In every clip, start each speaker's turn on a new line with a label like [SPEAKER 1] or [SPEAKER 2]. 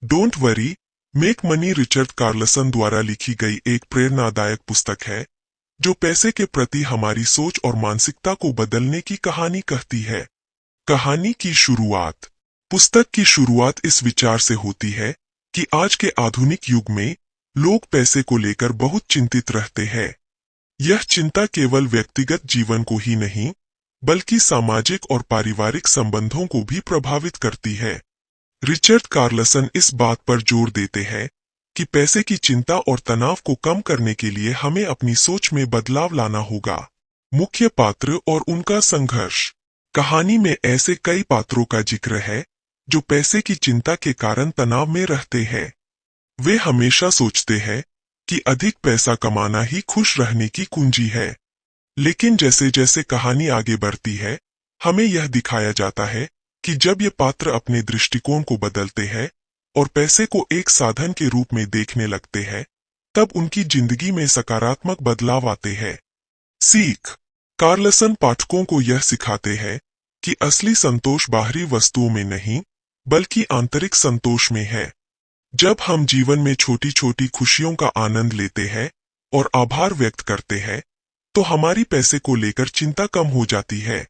[SPEAKER 1] Don't worry make money Richard Carlson द्वारा लिखी गई एक प्रेरणादायक पुस्तक है जो पैसे के प्रति हमारी सोच और मानसिकता को बदलने की कहानी कहती है। कहानी की शुरुआत। पुस्तक की शुरुआत इस विचार से होती है कि आज के आधुनिक युग में लोग पैसे को लेकर बहुत चिंतित रहते हैं। यह चिंता केवल व्यक्तिगत जीवन को ही नहीं बल्कि सामाजिक और पारिवारिक संबंधों को भी प्रभावित करती है। रिचर्ड कार्लसन इस बात पर जोर देते हैं कि पैसे की चिंता और तनाव को कम करने के लिए हमें अपनी सोच में बदलाव लाना होगा। मुख्य पात्र और उनका संघर्ष। कहानी में ऐसे कई पात्रों का जिक्र है जो पैसे की चिंता के कारण तनाव में रहते हैं। वे हमेशा सोचते हैं कि अधिक पैसा कमाना ही खुश रहने की कुंजी है। लेकिन जैसे जैसे कहानी आगे बढ़ती है, हमें यह दिखाया जाता है कि जब ये पात्र अपने दृष्टिकोण को बदलते हैं और पैसे को एक साधन के रूप में देखने लगते हैं, तब उनकी जिंदगी में सकारात्मक बदलाव आते हैं। सीख। कार्लसन पाठकों को यह सिखाते हैं कि असली संतोष बाहरी वस्तुओं में नहीं बल्कि आंतरिक संतोष में है। जब हम जीवन में छोटी छोटी खुशियों का आनंद लेते हैं और आभार व्यक्त करते हैं, तो हमारी पैसे को लेकर चिंता कम हो जाती है।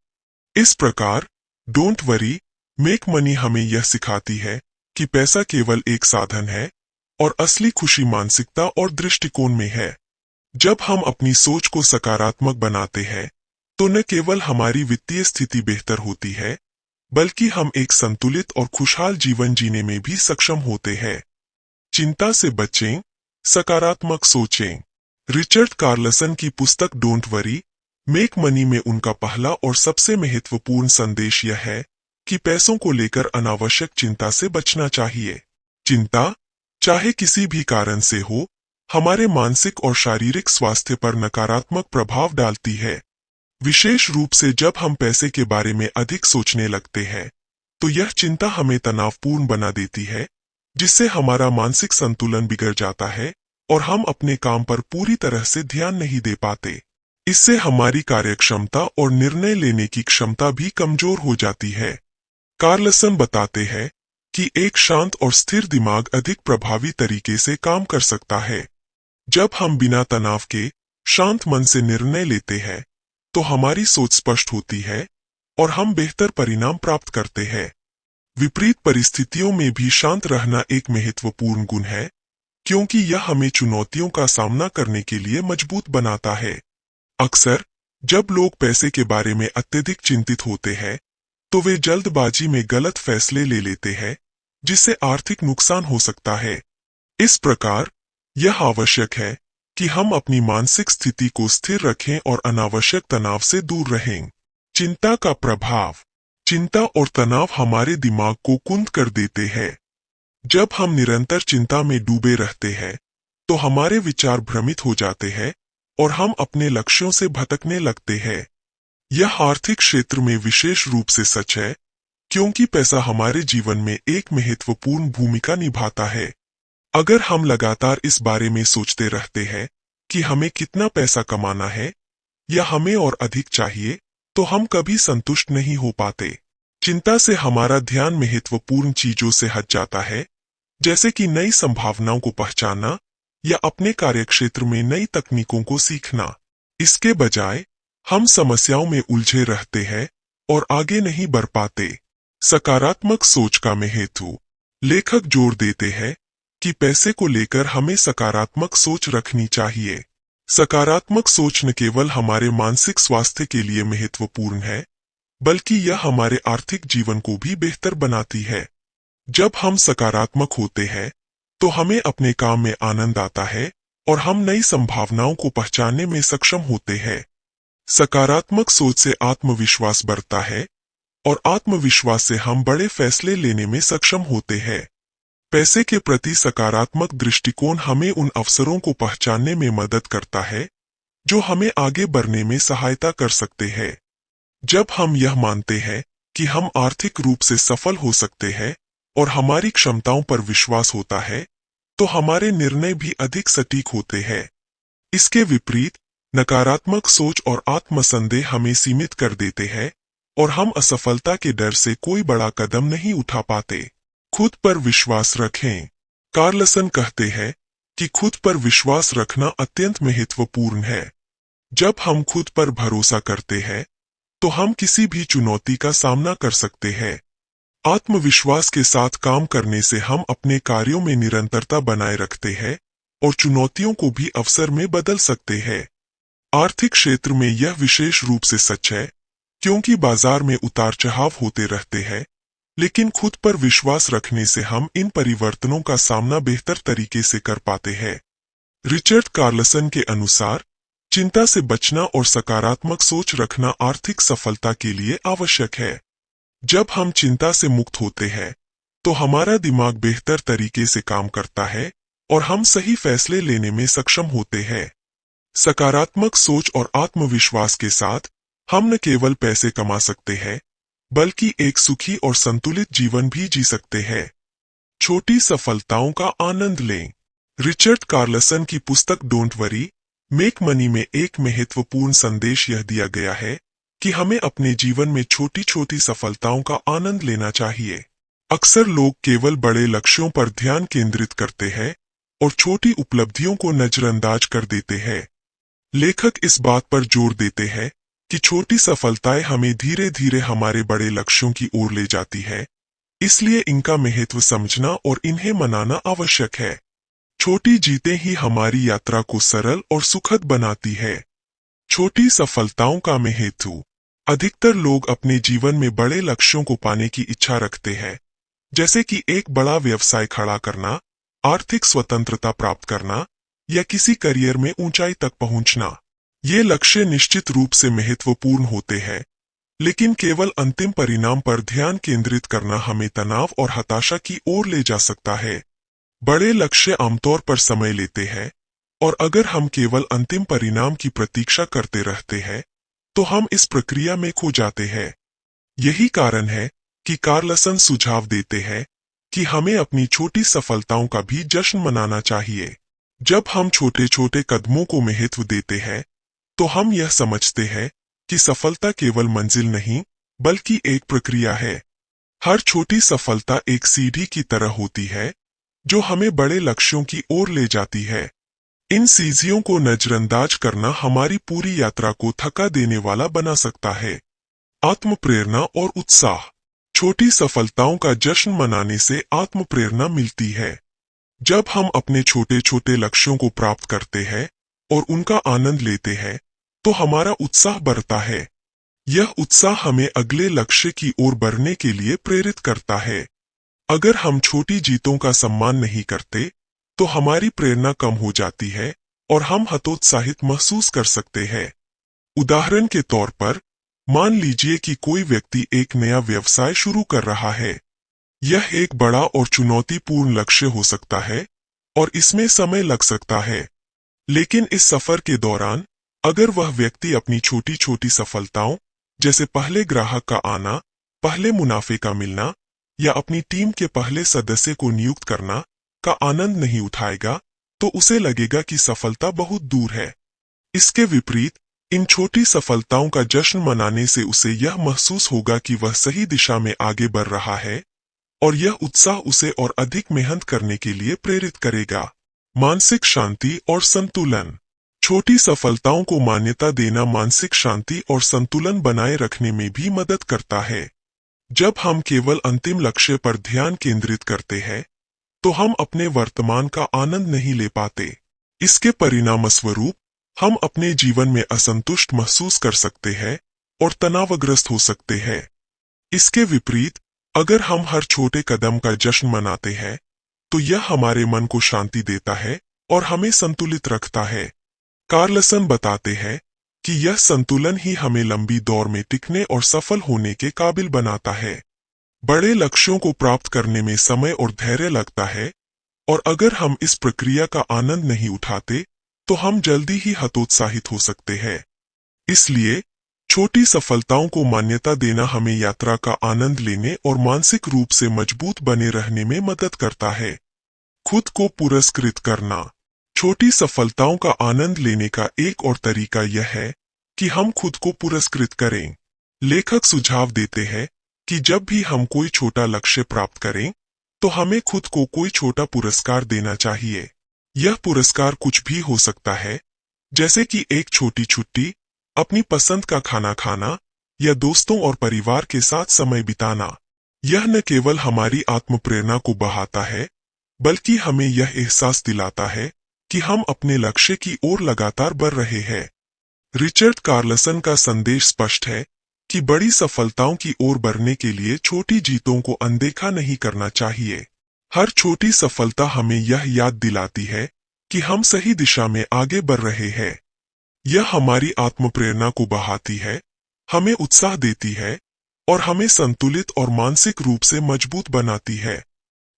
[SPEAKER 1] इस प्रकार डोंट वरी मेक मनी हमें यह सिखाती है कि पैसा केवल एक साधन है और असली खुशी मानसिकता और दृष्टिकोण में है। जब हम अपनी सोच को सकारात्मक बनाते हैं, तो न केवल हमारी वित्तीय स्थिति बेहतर होती है, बल्कि हम एक संतुलित और खुशहाल जीवन जीने में भी सक्षम होते हैं। चिंता से बचें, सकारात्मक सोचें। रिचर्ड कार्लसन की पुस्तक डोंट वरी मेक मनी में उनका पहला और सबसे महत्वपूर्ण संदेश यह है कि पैसों को लेकर अनावश्यक चिंता से बचना चाहिए। चिंता, चाहे किसी भी कारण से हो, हमारे मानसिक और शारीरिक स्वास्थ्य पर नकारात्मक प्रभाव डालती है। विशेष रूप से जब हम पैसे के बारे में अधिक सोचने लगते हैं, तो यह चिंता हमें तनावपूर्ण बना देती है, जिससे हमारा मानसिक संतुलन बिगड़ जाता है और हम अपने काम पर पूरी तरह से ध्यान नहीं दे पाते। इससे हमारी कार्यक्षमता और निर्णय लेने की क्षमता भी कमजोर हो जाती है। कार्लसन बताते हैं कि एक शांत और स्थिर दिमाग अधिक प्रभावी तरीके से काम कर सकता है। जब हम बिना तनाव के शांत मन से निर्णय लेते हैं, तो हमारी सोच स्पष्ट होती है और हम बेहतर परिणाम प्राप्त करते हैं। विपरीत परिस्थितियों में भी शांत रहना एक महत्वपूर्ण गुण है, क्योंकि यह हमें चुनौतियों का सामना करने के लिए मजबूत बनाता है। अक्सर जब लोग पैसे के बारे में अत्यधिक चिंतित होते हैं, तो वे जल्दबाजी में गलत फैसले ले लेते हैं, जिससे आर्थिक नुकसान हो सकता है। इस प्रकार यह आवश्यक है कि हम अपनी मानसिक स्थिति को स्थिर रखें और अनावश्यक तनाव से दूर रहें। चिंता का प्रभाव। चिंता और तनाव हमारे दिमाग को कुंद कर देते हैं। जब हम निरंतर चिंता में डूबे रहते हैं, तो हमारे विचार भ्रमित हो जाते हैं और हम अपने लक्ष्यों से भटकने लगते हैं। यह आर्थिक क्षेत्र में विशेष रूप से सच है, क्योंकि पैसा हमारे जीवन में एक महत्वपूर्ण भूमिका निभाता है। अगर हम लगातार इस बारे में सोचते रहते हैं कि हमें कितना पैसा कमाना है या हमें और अधिक चाहिए, तो हम कभी संतुष्ट नहीं हो पाते। चिंता से हमारा ध्यान महत्वपूर्ण चीजों से हट जाता है, जैसे कि नई संभावनाओं को पहचानना या अपने कार्यक्षेत्र में नई तकनीकों को सीखना। इसके बजाय हम समस्याओं में उलझे रहते हैं और आगे नहीं बढ़ पाते। सकारात्मक सोच का महत्व। लेखक जोर देते हैं कि पैसे को लेकर हमें सकारात्मक सोच रखनी चाहिए। सकारात्मक सोच न केवल हमारे मानसिक स्वास्थ्य के लिए महत्वपूर्ण है, बल्कि यह हमारे आर्थिक जीवन को भी बेहतर बनाती है। जब हम सकारात्मक होते हैं, तो हमें अपने काम में आनंद आता है और हम नई संभावनाओं को पहचानने में सक्षम होते हैं। सकारात्मक सोच से आत्मविश्वास बढ़ता है और आत्मविश्वास से हम बड़े फैसले लेने में सक्षम होते हैं। पैसे के प्रति सकारात्मक दृष्टिकोण हमें उन अवसरों को पहचानने में मदद करता है जो हमें आगे बढ़ने में सहायता कर सकते हैं। जब हम यह मानते हैं कि हम आर्थिक रूप से सफल हो सकते हैं और हमारी क्षमताओं पर विश्वास होता है, तो हमारे निर्णय भी अधिक सटीक होते हैं। इसके विपरीत नकारात्मक सोच और आत्मसंदेह हमें सीमित कर देते हैं और हम असफलता के डर से कोई बड़ा कदम नहीं उठा पाते। खुद पर विश्वास रखें। कार्लसन कहते हैं कि खुद पर विश्वास रखना अत्यंत महत्वपूर्ण है। जब हम खुद पर भरोसा करते हैं तो हम किसी भी चुनौती का सामना कर सकते हैं। आत्मविश्वास के साथ काम करने से हम अपने कार्यों में निरंतरता बनाए रखते हैं और चुनौतियों को भी अवसर में बदल सकते हैं। आर्थिक क्षेत्र में यह विशेष रूप से सच है, क्योंकि बाजार में उतार चढ़ाव होते रहते हैं, लेकिन खुद पर विश्वास रखने से हम इन परिवर्तनों का सामना बेहतर तरीके से कर पाते हैं। रिचर्ड कार्लसन के अनुसार चिंता से बचना और सकारात्मक सोच रखना आर्थिक सफलता के लिए आवश्यक है। जब हम चिंता से मुक्त होते हैं तो हमारा दिमाग बेहतर तरीके से काम करता है और हम सही फैसले लेने में सक्षम होते हैं। सकारात्मक सोच और आत्मविश्वास के साथ हम न केवल पैसे कमा सकते हैं, बल्कि एक सुखी और संतुलित जीवन भी जी सकते हैं। छोटी सफलताओं का आनंद लें। रिचर्ड कार्लसन की पुस्तक डोंट वरी मेक मनी में एक महत्वपूर्ण संदेश यह दिया गया है कि हमें अपने जीवन में छोटी छोटी सफलताओं का आनंद लेना चाहिए। अक्सर लोग केवल बड़े लक्ष्यों पर ध्यान केंद्रित करते हैं और छोटी उपलब्धियों को नजरअंदाज कर देते हैं। लेखक इस बात पर जोर देते हैं कि छोटी सफलताएं हमें धीरे धीरे हमारे बड़े लक्ष्यों की ओर ले जाती है, इसलिए इनका महत्व समझना और इन्हें मनाना आवश्यक है। छोटी जीतें ही हमारी यात्रा को सरल और सुखद बनाती है। छोटी सफलताओं का महत्व। अधिकतर लोग अपने जीवन में बड़े लक्ष्यों को पाने की इच्छा रखते हैं, जैसे कि एक बड़ा व्यवसाय खड़ा करना, आर्थिक स्वतंत्रता प्राप्त करना या किसी करियर में ऊंचाई तक पहुंचना। ये लक्ष्य निश्चित रूप से महत्वपूर्ण होते हैं, लेकिन केवल अंतिम परिणाम पर ध्यान केंद्रित करना हमें तनाव और हताशा की ओर ले जा सकता है। बड़े लक्ष्य आमतौर पर समय लेते हैं, और अगर हम केवल अंतिम परिणाम की प्रतीक्षा करते रहते हैं तो हम इस प्रक्रिया में खो जाते हैं। यही कारण है कि कार्लसन सुझाव देते हैं कि हमें अपनी छोटी सफलताओं का भी जश्न मनाना चाहिए। जब हम छोटे छोटे कदमों को महत्व देते हैं तो हम यह समझते हैं कि सफलता केवल मंजिल नहीं, बल्कि एक प्रक्रिया है। हर छोटी सफलता एक सीढ़ी की तरह होती है जो हमें बड़े लक्ष्यों की ओर ले जाती है। इन सीढ़ियों को नजरअंदाज करना हमारी पूरी यात्रा को थका देने वाला बना सकता है। आत्म प्रेरणा और उत्साह। छोटी सफलताओं का जश्न मनाने से आत्म प्रेरणा मिलती है। जब हम अपने छोटे छोटे लक्ष्यों को प्राप्त करते हैं और उनका आनंद लेते हैं तो हमारा उत्साह बढ़ता है। यह उत्साह हमें अगले लक्ष्य की ओर बढ़ने के लिए प्रेरित करता है। अगर हम छोटी जीतों का सम्मान नहीं करते तो हमारी प्रेरणा कम हो जाती है और हम हतोत्साहित महसूस कर सकते हैं। उदाहरण के तौर पर, मान लीजिए कि कोई व्यक्ति एक नया व्यवसाय शुरू कर रहा है। यह एक बड़ा और चुनौतीपूर्ण लक्ष्य हो सकता है और इसमें समय लग सकता है। लेकिन इस सफर के दौरान अगर वह व्यक्ति अपनी छोटी छोटी सफलताओं, जैसे पहले ग्राहक का आना, पहले मुनाफे का मिलना या अपनी टीम के पहले सदस्य को नियुक्त करना का आनंद नहीं उठाएगा, तो उसे लगेगा कि सफलता बहुत दूर है। इसके विपरीत, इन छोटी सफलताओं का जश्न मनाने से उसे यह महसूस होगा कि वह सही दिशा में आगे बढ़ रहा है और यह उत्साह उसे और अधिक मेहनत करने के लिए प्रेरित करेगा। मानसिक शांति और संतुलन। छोटी सफलताओं को मान्यता देना मानसिक शांति और संतुलन बनाए रखने में भी मदद करता है। जब हम केवल अंतिम लक्ष्य पर ध्यान केंद्रित करते हैं तो हम अपने वर्तमान का आनंद नहीं ले पाते। इसके परिणामस्वरूप हम अपने जीवन में असंतुष्ट महसूस कर सकते हैं और तनावग्रस्त हो सकते हैं। इसके विपरीत, अगर हम हर छोटे कदम का जश्न मनाते हैं तो यह हमारे मन को शांति देता है और हमें संतुलित रखता है। कार्लसन बताते हैं कि यह संतुलन ही हमें लंबी दौड़ में टिकने और सफल होने के काबिल बनाता है। बड़े लक्ष्यों को प्राप्त करने में समय और धैर्य लगता है, और अगर हम इस प्रक्रिया का आनंद नहीं उठाते तो हम जल्दी ही हतोत्साहित हो सकते हैं। इसलिए छोटी सफलताओं को मान्यता देना हमें यात्रा का आनंद लेने और मानसिक रूप से मजबूत बने रहने में मदद करता है। खुद को पुरस्कृत करना। छोटी सफलताओं का आनंद लेने का एक और तरीका यह है कि हम खुद को पुरस्कृत करें। लेखक सुझाव देते हैं कि जब भी हम कोई छोटा लक्ष्य प्राप्त करें तो हमें खुद को कोई छोटा पुरस्कार देना चाहिए। यह पुरस्कार कुछ भी हो सकता है, जैसे कि एक छोटी छुट्टी, अपनी पसंद का खाना खाना या दोस्तों और परिवार के साथ समय बिताना। यह न केवल हमारी आत्मप्रेरणा को बढ़ाता है, बल्कि हमें यह एहसास दिलाता है कि हम अपने लक्ष्य की ओर लगातार बढ़ रहे हैं। रिचर्ड कार्लसन का संदेश स्पष्ट है कि बड़ी सफलताओं की ओर बढ़ने के लिए छोटी जीतों को अनदेखा नहीं करना चाहिए। हर छोटी सफलता हमें यह याद दिलाती है कि हम सही दिशा में आगे बढ़ रहे हैं। यह हमारी आत्मप्रेरणा को बढ़ाती है, हमें उत्साह देती है और हमें संतुलित और मानसिक रूप से मजबूत बनाती है।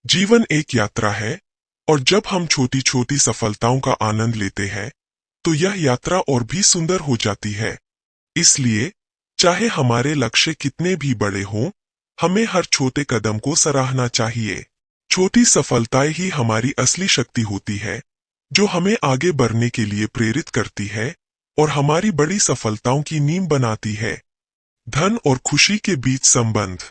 [SPEAKER 1] जीवन एक यात्रा है, और जब हम छोटी छोटी सफलताओं का आनंद लेते हैं, तो यह यात्रा और भी सुंदर हो जाती है। इसलिए चाहे हमारे लक्ष्य कितने भी बड़े हों, हमें हर छोटे कदम को सराहना चाहिए। छोटी सफलताएं ही हमारी असली शक्ति होती है, जो हमें आगे बढ़ने के लिए प्रेरित करती है और हमारी बड़ी सफलताओं की नींव बनाती है। धन और खुशी के बीच संबंध।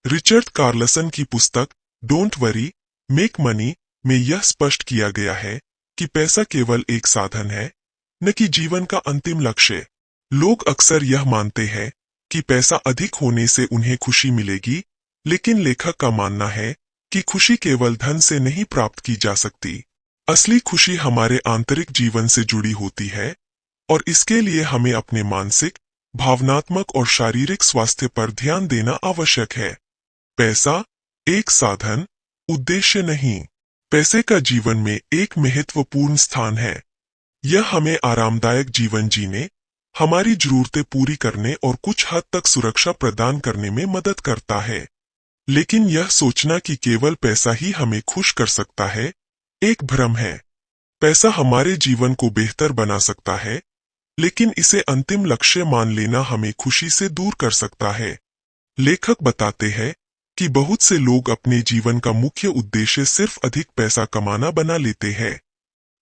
[SPEAKER 1] रिचर्ड कार्लसन की पुस्तक डोंट वरी, मेक मनी में यह स्पष्ट किया गया है कि पैसा केवल एक साधन है, न कि जीवन का अंतिम लक्ष्य। लोग अक्सर यह मानते हैं कि पैसा अधिक होने से उन्हें खुशी मिलेगी, लेकिन लेखक का मानना है कि खुशी केवल धन से नहीं प्राप्त की जा सकती। असली खुशी हमारे आंतरिक जीवन से जुड़ी होती है, और इसके लिए हमें अपने मानसिक, भावनात्मक और शारीरिक स्वास्थ्य पर ध्यान देना आवश्यक है। पैसा एक साधन, उद्देश्य नहीं। पैसे का जीवन में एक महत्वपूर्ण स्थान है। यह हमें आरामदायक जीवन जीने, हमारी जरूरतें पूरी करने और कुछ हद तक सुरक्षा प्रदान करने में मदद करता है। लेकिन यह सोचना कि केवल पैसा ही हमें खुश कर सकता है, एक भ्रम है। पैसा हमारे जीवन को बेहतर बना सकता है, लेकिन इसे अंतिम लक्ष्य मान लेना हमें खुशी से दूर कर सकता है। लेखक बताते हैं कि बहुत से लोग अपने जीवन का मुख्य उद्देश्य सिर्फ अधिक पैसा कमाना बना लेते हैं।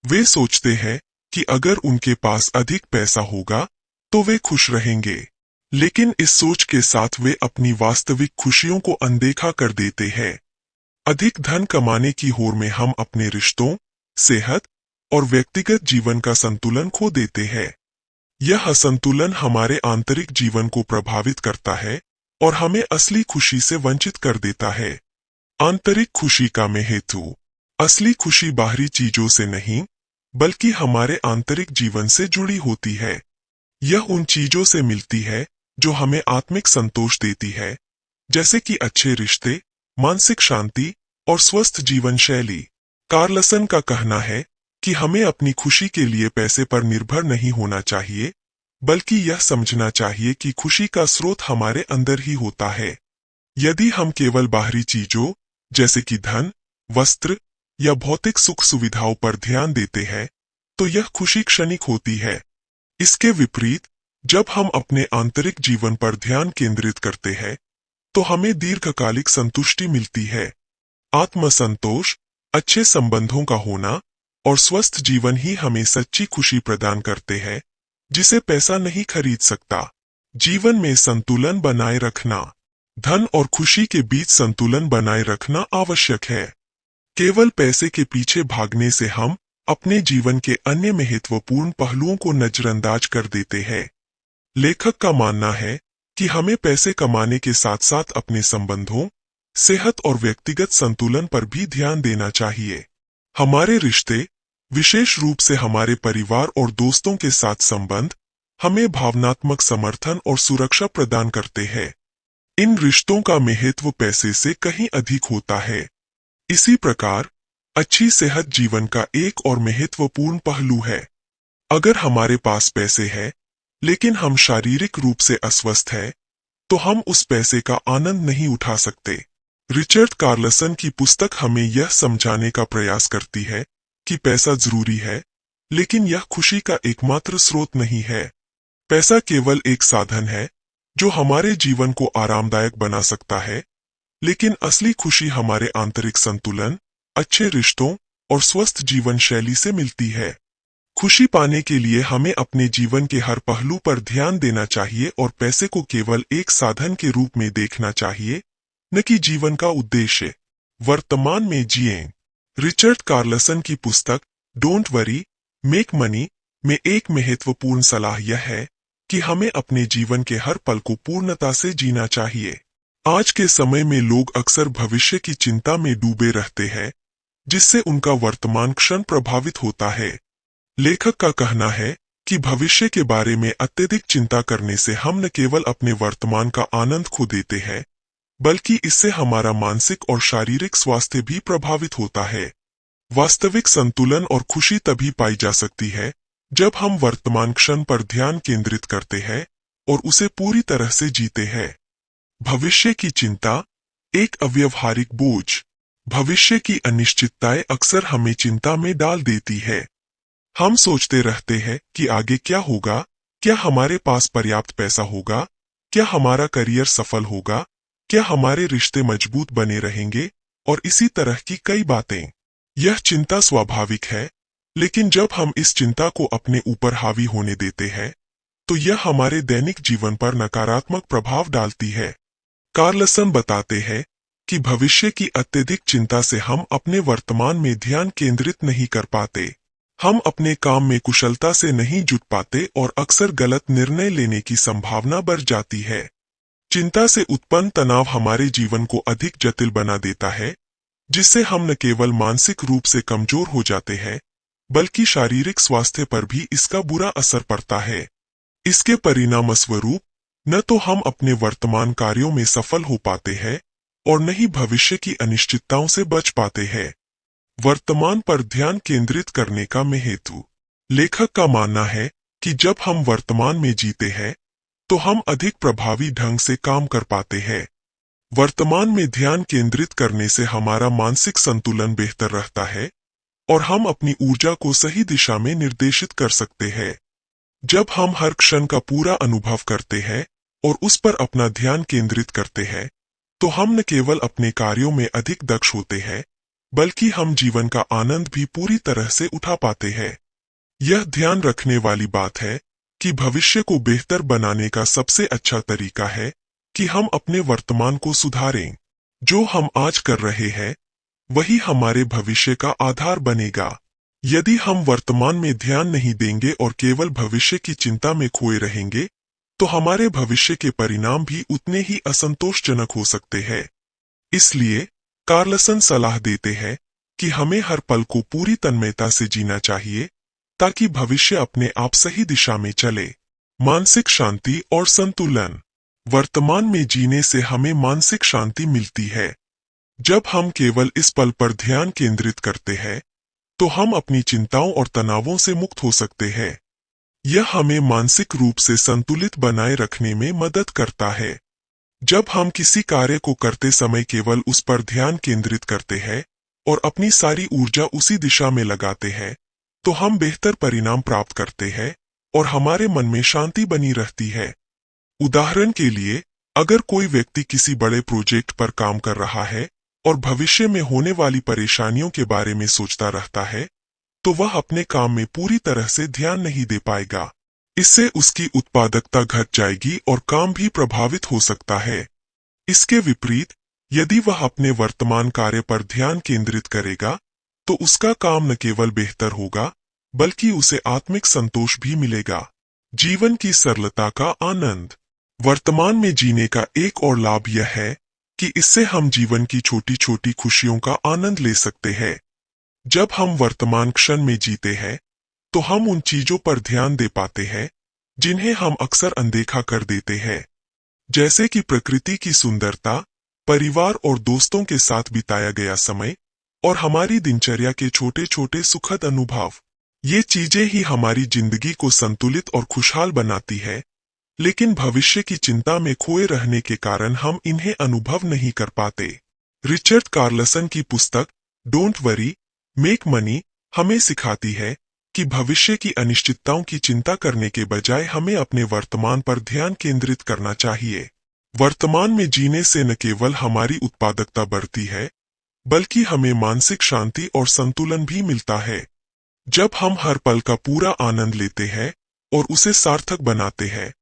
[SPEAKER 1] वे सोचते हैं कि अगर उनके पास अधिक पैसा होगा तो वे खुश रहेंगे, लेकिन इस सोच के साथ वे अपनी वास्तविक खुशियों को अनदेखा कर देते हैं। अधिक धन कमाने की होड़ में हम अपने रिश्तों, सेहत और व्यक्तिगत जीवन का संतुलन खो देते हैं। यह असंतुलन हमारे आंतरिक जीवन को प्रभावित करता है और हमें असली खुशी से वंचित कर देता है। आंतरिक खुशी का हेतु। असली खुशी बाहरी चीजों से नहीं, बल्कि हमारे आंतरिक जीवन से जुड़ी होती है। यह उन चीजों से मिलती है जो हमें आत्मिक संतोष देती है, जैसे कि अच्छे रिश्ते, मानसिक शांति और स्वस्थ जीवन शैली। कार्लसन का कहना है कि हमें अपनी खुशी के लिए पैसे पर निर्भर नहीं होना चाहिए, बल्कि यह समझना चाहिए कि खुशी का स्रोत हमारे अंदर ही होता है। यदि हम केवल बाहरी चीजों, जैसे कि धन, वस्त्र या भौतिक सुख सुविधाओं पर ध्यान देते हैं, तो यह खुशी क्षणिक होती है। इसके विपरीत, जब हम अपने आंतरिक जीवन पर ध्यान केंद्रित करते हैं, तो हमें दीर्घकालिक संतुष्टि मिलती है। आत्मसंतोष, अच्छे संबंधों का होना और स्वस्थ जीवन ही हमें सच्ची खुशी प्रदान करते हैं, जिसे पैसा नहीं खरीद सकता। जीवन में संतुलन बनाए रखना। धन और खुशी के बीच संतुलन बनाए रखना आवश्यक है। केवल पैसे के पीछे भागने से हम अपने जीवन के अन्य महत्वपूर्ण पहलुओं को नजरअंदाज कर देते हैं। लेखक का मानना है कि हमें पैसे कमाने के साथ साथ अपने संबंधों, सेहत और व्यक्तिगत संतुलन पर भी ध्यान देना चाहिए। हमारे रिश्ते, विशेष रूप से हमारे परिवार और दोस्तों के साथ संबंध, हमें भावनात्मक समर्थन और सुरक्षा प्रदान करते हैं। इन रिश्तों का महत्व पैसे से कहीं अधिक होता है। इसी प्रकार, अच्छी सेहत जीवन का एक और महत्वपूर्ण पहलू है। अगर हमारे पास पैसे हैं, लेकिन हम शारीरिक रूप से अस्वस्थ हैं, तो हम उस पैसे का आनंद नहीं उठा सकते। रिचर्ड कार्लसन की पुस्तक हमें यह समझाने का प्रयास करती है कि पैसा जरूरी है, लेकिन यह खुशी का एकमात्र स्रोत नहीं है। पैसा केवल एक साधन है जो हमारे जीवन को आरामदायक बना सकता है, लेकिन असली खुशी हमारे आंतरिक संतुलन, अच्छे रिश्तों और स्वस्थ जीवन शैली से मिलती है। खुशी पाने के लिए हमें अपने जीवन के हर पहलू पर ध्यान देना चाहिए और पैसे को केवल एक साधन के रूप में देखना चाहिए, न कि जीवन का उद्देश्य। वर्तमान में जिएं। रिचर्ड कार्लसन की पुस्तक डोंट वरी मेक मनी में एक महत्वपूर्ण सलाह यह है कि हमें अपने जीवन के हर पल को पूर्णता से जीना चाहिए। आज के समय में लोग अक्सर भविष्य की चिंता में डूबे रहते हैं, जिससे उनका वर्तमान क्षण प्रभावित होता है। लेखक का कहना है कि भविष्य के बारे में अत्यधिक चिंता करने से हम न केवल अपने वर्तमान का आनंद खो देते हैं, बल्कि इससे हमारा मानसिक और शारीरिक स्वास्थ्य भी प्रभावित होता है। वास्तविक संतुलन और खुशी तभी पाई जा सकती है जब हम वर्तमान क्षण पर ध्यान केंद्रित करते हैं और उसे पूरी तरह से जीते हैं। भविष्य की चिंता एक अव्यावहारिक बोझ। भविष्य की अनिश्चितताएं अक्सर हमें चिंता में डाल देती है। हम सोचते रहते हैं कि आगे क्या होगा, क्या हमारे पास पर्याप्त पैसा होगा, क्या हमारा करियर सफल होगा, क्या हमारे रिश्ते मजबूत बने रहेंगे, और इसी तरह की कई बातें। यह चिंता स्वाभाविक है, लेकिन जब हम इस चिंता को अपने ऊपर हावी होने देते हैं, तो यह हमारे दैनिक जीवन पर नकारात्मक प्रभाव डालती है। कार्लसन बताते हैं कि भविष्य की अत्यधिक चिंता से हम अपने वर्तमान में ध्यान केंद्रित नहीं कर पाते। हम अपने काम में कुशलता से नहीं जुट पाते और अक्सर गलत निर्णय लेने की संभावना बढ़ जाती है। चिंता से उत्पन्न तनाव हमारे जीवन को अधिक जटिल बना देता है, जिससे हम न केवल मानसिक रूप से कमजोर हो जाते हैं, बल्कि शारीरिक स्वास्थ्य पर भी इसका बुरा असर पड़ता है। इसके परिणामस्वरूप न तो हम अपने वर्तमान कार्यों में सफल हो पाते हैं और न ही भविष्य की अनिश्चितताओं से बच पाते हैं। वर्तमान पर ध्यान केंद्रित करने का महत्व। लेखक का मानना है कि जब हम वर्तमान में जीते हैं, तो हम अधिक प्रभावी ढंग से काम कर पाते हैं। वर्तमान में ध्यान केंद्रित करने से हमारा मानसिक संतुलन बेहतर रहता है और हम अपनी ऊर्जा को सही दिशा में निर्देशित कर सकते हैं। जब हम हर क्षण का पूरा अनुभव करते हैं और उस पर अपना ध्यान केंद्रित करते हैं, तो हम न केवल अपने कार्यों में अधिक दक्ष होते हैं, बल्कि हम जीवन का आनंद भी पूरी तरह से उठा पाते हैं। यह ध्यान रखने वाली बात है कि भविष्य को बेहतर बनाने का सबसे अच्छा तरीका है कि हम अपने वर्तमान को सुधारें। जो हम आज कर रहे हैं, वही हमारे भविष्य का आधार बनेगा। यदि हम वर्तमान में ध्यान नहीं देंगे और केवल भविष्य की चिंता में खोए रहेंगे, तो हमारे भविष्य के परिणाम भी उतने ही असंतोषजनक हो सकते हैं। इसलिए कार्लसन सलाह देते हैं कि हमें हर पल को पूरी तन्मयता से जीना चाहिए, ताकि भविष्य अपने आप सही दिशा में चले। मानसिक शांति और संतुलन। वर्तमान में जीने से हमें मानसिक शांति मिलती है। जब हम केवल इस पल पर ध्यान केंद्रित करते हैं, तो हम अपनी चिंताओं और तनावों से मुक्त हो सकते हैं। यह हमें मानसिक रूप से संतुलित बनाए रखने में मदद करता है। जब हम किसी कार्य को करते समय केवल उस पर ध्यान केंद्रित करते हैं और अपनी सारी ऊर्जा उसी दिशा में लगाते हैं, तो हम बेहतर परिणाम प्राप्त करते हैं और हमारे मन में शांति बनी रहती है। उदाहरण के लिए, अगर कोई व्यक्ति किसी बड़े प्रोजेक्ट पर काम कर रहा है और भविष्य में होने वाली परेशानियों के बारे में सोचता रहता है, तो वह अपने काम में पूरी तरह से ध्यान नहीं दे पाएगा। इससे उसकी उत्पादकता घट जाएगी और काम भी प्रभावित हो सकता है। इसके विपरीत, यदि वह अपने वर्तमान कार्य पर ध्यान केंद्रित करेगा, तो उसका काम न केवल बेहतर होगा, बल्कि उसे आत्मिक संतोष भी मिलेगा। जीवन की सरलता का आनंद। वर्तमान में जीने का एक और लाभ यह है कि इससे हम जीवन की छोटी छोटी खुशियों का आनंद ले सकते हैं। जब हम वर्तमान क्षण में जीते हैं, तो हम उन चीजों पर ध्यान दे पाते हैं जिन्हें हम अक्सर अनदेखा कर देते हैं, जैसे कि प्रकृति की सुंदरता, परिवार और दोस्तों के साथ बिताया गया समय और हमारी दिनचर्या के छोटे छोटे सुखद अनुभव। ये चीजें ही हमारी जिंदगी को संतुलित और खुशहाल बनाती है, लेकिन भविष्य की चिंता में खोए रहने के कारण हम इन्हें अनुभव नहीं कर पाते। रिचर्ड कार्लसन की पुस्तक डोंट वरी मेक मनी हमें सिखाती है कि भविष्य की अनिश्चितताओं की चिंता करने के बजाय हमें अपने वर्तमान पर ध्यान केंद्रित करना चाहिए। वर्तमान में जीने से न केवल हमारी उत्पादकता बढ़ती है, बल्कि हमें मानसिक शांति और संतुलन भी मिलता है। जब हम हर पल का पूरा आनंद लेते हैं और उसे सार्थक बनाते हैं,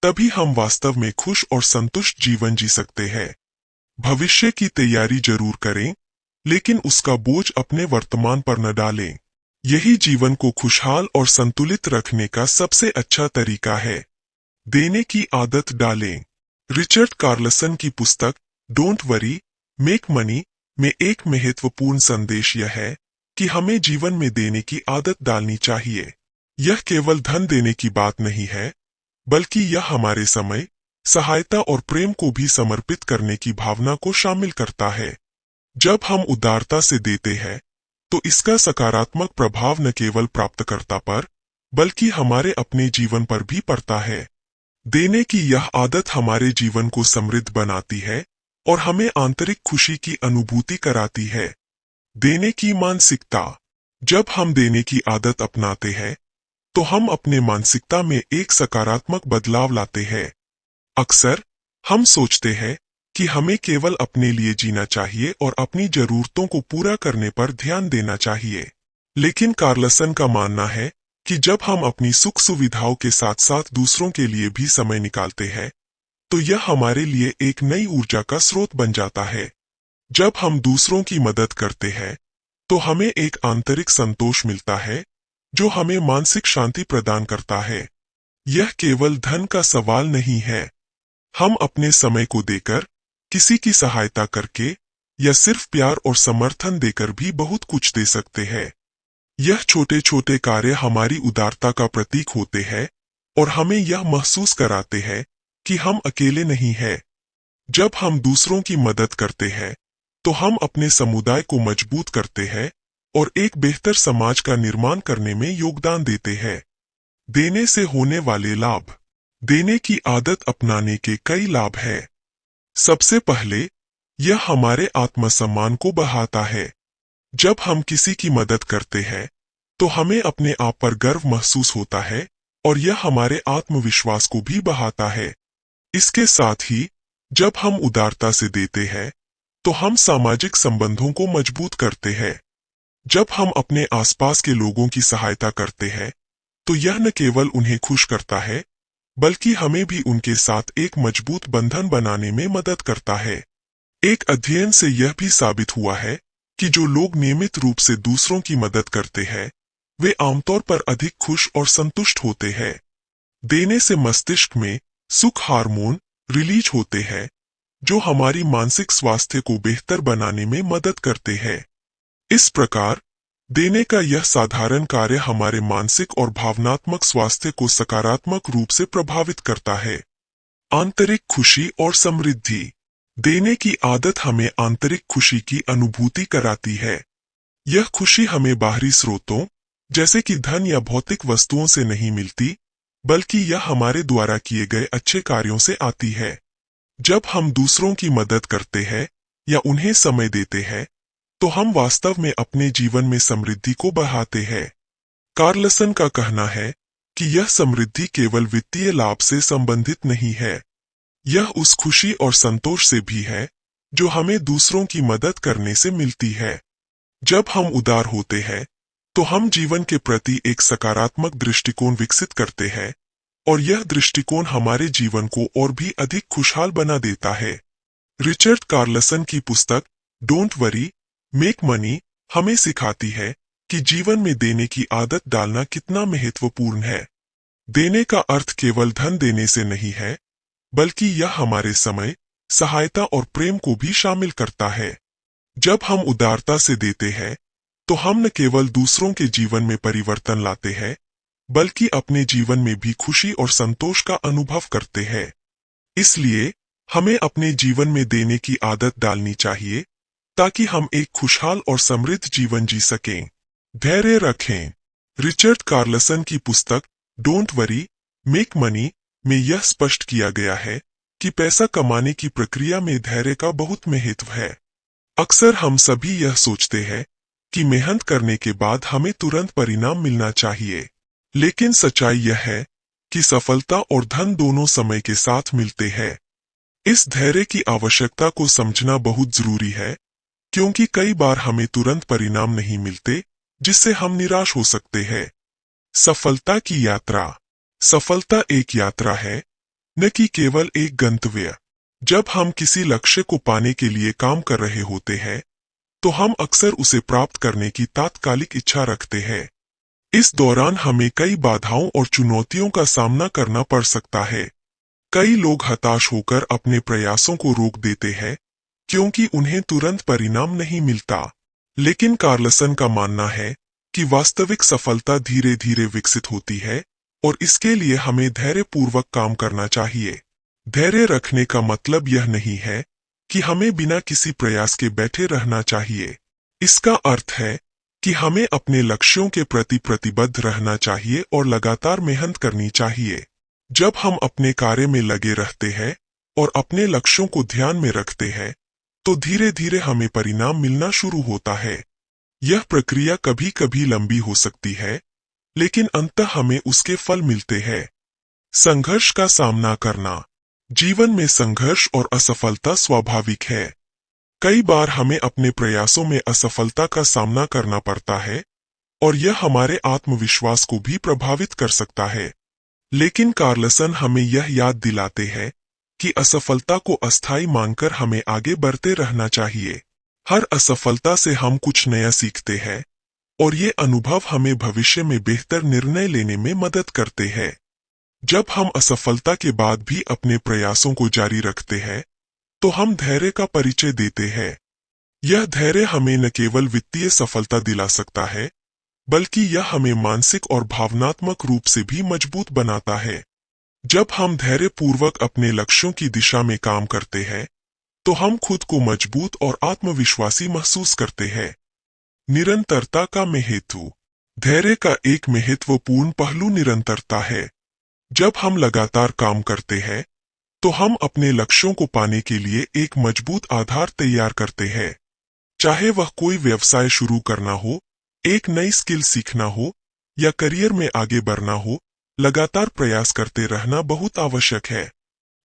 [SPEAKER 1] तभी हम वास्तव में खुश और संतुष्ट जीवन जी सकते हैं। भविष्य की तैयारी जरूर करें, लेकिन उसका बोझ अपने वर्तमान पर न डालें। यही जीवन को खुशहाल और संतुलित रखने का सबसे अच्छा तरीका है। देने की आदत डालें। रिचर्ड कार्लसन की पुस्तक डोंट वरी मेक मनी में एक महत्वपूर्ण संदेश यह है कि हमें जीवन में देने की आदत डालनी चाहिए। यह केवल धन देने की बात नहीं है, बल्कि यह हमारे समय, सहायता और प्रेम को भी समर्पित करने की भावना को शामिल करता है। जब हम उदारता से देते हैं, तो इसका सकारात्मक प्रभाव न केवल प्राप्तकर्ता पर, बल्कि हमारे अपने जीवन पर भी पड़ता है। देने की यह आदत हमारे जीवन को समृद्ध बनाती है और हमें आंतरिक खुशी की अनुभूति कराती है। देने की मानसिकता। जब हम देने की आदत अपनाते हैं, तो हम अपने मानसिकता में एक सकारात्मक बदलाव लाते हैं। अक्सर हम सोचते हैं कि हमें केवल अपने लिए जीना चाहिए और अपनी जरूरतों को पूरा करने पर ध्यान देना चाहिए। लेकिन कार्लसन का मानना है कि जब हम अपनी सुख सुविधाओं के साथ साथ दूसरों के लिए भी समय निकालते हैं, तो यह हमारे लिए एक नई ऊर्जा का स्रोत बन जाता है। जब हम दूसरों की मदद करते हैं, तो हमें एक आंतरिक संतोष मिलता है, जो हमें मानसिक शांति प्रदान करता है। यह केवल धन का सवाल नहीं है। हम अपने समय को देकर, किसी की सहायता करके या सिर्फ प्यार और समर्थन देकर भी बहुत कुछ दे सकते हैं। यह छोटे छोटे कार्य हमारी उदारता का प्रतीक होते हैं और हमें यह महसूस कराते हैं कि हम अकेले नहीं हैं। जब हम दूसरों की मदद करते हैं, तो हम अपने समुदाय को मजबूत करते हैं और एक बेहतर समाज का निर्माण करने में योगदान देते हैं। देने से होने वाले लाभ। देने की आदत अपनाने के कई लाभ हैं। सबसे पहले, यह हमारे आत्मसम्मान को बढ़ाता है। जब हम किसी की मदद करते हैं, तो हमें अपने आप पर गर्व महसूस होता है और यह हमारे आत्मविश्वास को भी बढ़ाता है। इसके साथ ही, जब हम उदारता से देते हैं, तो हम सामाजिक संबंधों को मजबूत करते हैं। जब हम अपने आसपास के लोगों की सहायता करते हैं, तो यह न केवल उन्हें खुश करता है, बल्कि हमें भी उनके साथ एक मजबूत बंधन बनाने में मदद करता है। एक अध्ययन से यह भी साबित हुआ है कि जो लोग नियमित रूप से दूसरों की मदद करते हैं, वे आमतौर पर अधिक खुश और संतुष्ट होते हैं। देने से मस्तिष्क में सुख हार्मोन रिलीज होते हैं, जो हमारी मानसिक स्वास्थ्य को बेहतर बनाने में मदद करते हैं। इस प्रकार, देने का यह साधारण कार्य हमारे मानसिक और भावनात्मक स्वास्थ्य को सकारात्मक रूप से प्रभावित करता है। आंतरिक खुशी और समृद्धि। देने की आदत हमें आंतरिक खुशी की अनुभूति कराती है। यह खुशी हमें बाहरी स्रोतों, जैसे कि धन या भौतिक वस्तुओं से नहीं मिलती, बल्कि यह हमारे द्वारा किए गए अच्छे कार्यों से आती है। जब हम दूसरों की मदद करते हैं या उन्हें समय देते हैं, तो हम वास्तव में अपने जीवन में समृद्धि को बढ़ाते हैं। कार्लसन का कहना है कि यह समृद्धि केवल वित्तीय लाभ से संबंधित नहीं है। यह उस खुशी और संतोष से भी है, जो हमें दूसरों की मदद करने से मिलती है। जब हम उदार होते हैं, तो हम जीवन के प्रति एक सकारात्मक दृष्टिकोण विकसित करते हैं और यह दृष्टिकोण हमारे जीवन को और भी अधिक खुशहाल बना देता है। रिचर्ड कार्लसन की पुस्तक डोंट वरी मेक मनी हमें सिखाती है कि जीवन में देने की आदत डालना कितना महत्वपूर्ण है। देने का अर्थ केवल धन देने से नहीं है, बल्कि यह हमारे समय, सहायता और प्रेम को भी शामिल करता है। जब हम उदारता से देते हैं, तो हम न केवल दूसरों के जीवन में परिवर्तन लाते हैं, बल्कि अपने जीवन में भी खुशी और संतोष का अनुभव करते हैं। इसलिए हमें अपने जीवन में देने की आदत डालनी चाहिए, ताकि हम एक खुशहाल और समृद्ध जीवन जी सकें। धैर्य रखें। रिचर्ड कार्लसन की पुस्तक डोंट वरी मेक मनी में यह स्पष्ट किया गया है कि पैसा कमाने की प्रक्रिया में धैर्य का बहुत महत्व है। अक्सर हम सभी यह सोचते हैं कि मेहनत करने के बाद हमें तुरंत परिणाम मिलना चाहिए, लेकिन सच्चाई यह है कि सफलता और धन दोनों समय के साथ मिलते हैं। इस धैर्य की आवश्यकता को समझना बहुत जरूरी है, क्योंकि कई बार हमें तुरंत परिणाम नहीं मिलते, जिससे हम निराश हो सकते हैं। सफलता की यात्रा। सफलता एक यात्रा है, न कि केवल एक गंतव्य। जब हम किसी लक्ष्य को पाने के लिए काम कर रहे होते हैं, तो हम अक्सर उसे प्राप्त करने की तात्कालिक इच्छा रखते हैं। इस दौरान हमें कई बाधाओं और चुनौतियों का सामना करना पड़ सकता है। कई लोग हताश होकर अपने प्रयासों को रोक देते हैं क्योंकि उन्हें तुरंत परिणाम नहीं मिलता। लेकिन कार्लसन का मानना है कि वास्तविक सफलता धीरे धीरे विकसित होती है और इसके लिए हमें धैर्यपूर्वक काम करना चाहिए। धैर्य रखने का मतलब यह नहीं है कि हमें बिना किसी प्रयास के बैठे रहना चाहिए। इसका अर्थ है कि हमें अपने लक्ष्यों के प्रति प्रतिबद्ध रहना चाहिए और लगातार मेहनत करनी चाहिए। जब हम अपने कार्य में लगे रहते हैं और अपने लक्ष्यों को ध्यान में रखते हैं, तो धीरे धीरे हमें परिणाम मिलना शुरू होता है। यह प्रक्रिया कभी कभी लंबी हो सकती है, लेकिन अंततः हमें उसके फल मिलते हैं। संघर्ष का सामना करना। जीवन में संघर्ष और असफलता स्वाभाविक है। कई बार हमें अपने प्रयासों में असफलता का सामना करना पड़ता है और यह हमारे आत्मविश्वास को भी प्रभावित कर सकता है। लेकिन कार्लसन हमें यह याद दिलाते हैं कि असफलता को अस्थायी मानकर हमें आगे बढ़ते रहना चाहिए। हर असफलता से हम कुछ नया सीखते हैं और ये अनुभव हमें भविष्य में बेहतर निर्णय लेने में मदद करते हैं। जब हम असफलता के बाद भी अपने प्रयासों को जारी रखते हैं, तो हम धैर्य का परिचय देते हैं। यह धैर्य हमें न केवल वित्तीय सफलता दिला सकता है, बल्कि यह हमें मानसिक और भावनात्मक रूप से भी मजबूत बनाता है। जब हम धैर्यपूर्वक अपने लक्ष्यों की दिशा में काम करते हैं, तो हम खुद को मजबूत और आत्मविश्वासी महसूस करते हैं। निरंतरता का महत्व। धैर्य का एक महत्वपूर्ण पहलू निरंतरता है। जब हम लगातार काम करते हैं, तो हम अपने लक्ष्यों को पाने के लिए एक मजबूत आधार तैयार करते हैं। चाहे वह कोई व्यवसाय शुरू करना हो, एक नई स्किल सीखना हो या करियर में आगे बढ़ना हो, लगातार प्रयास करते रहना बहुत आवश्यक है।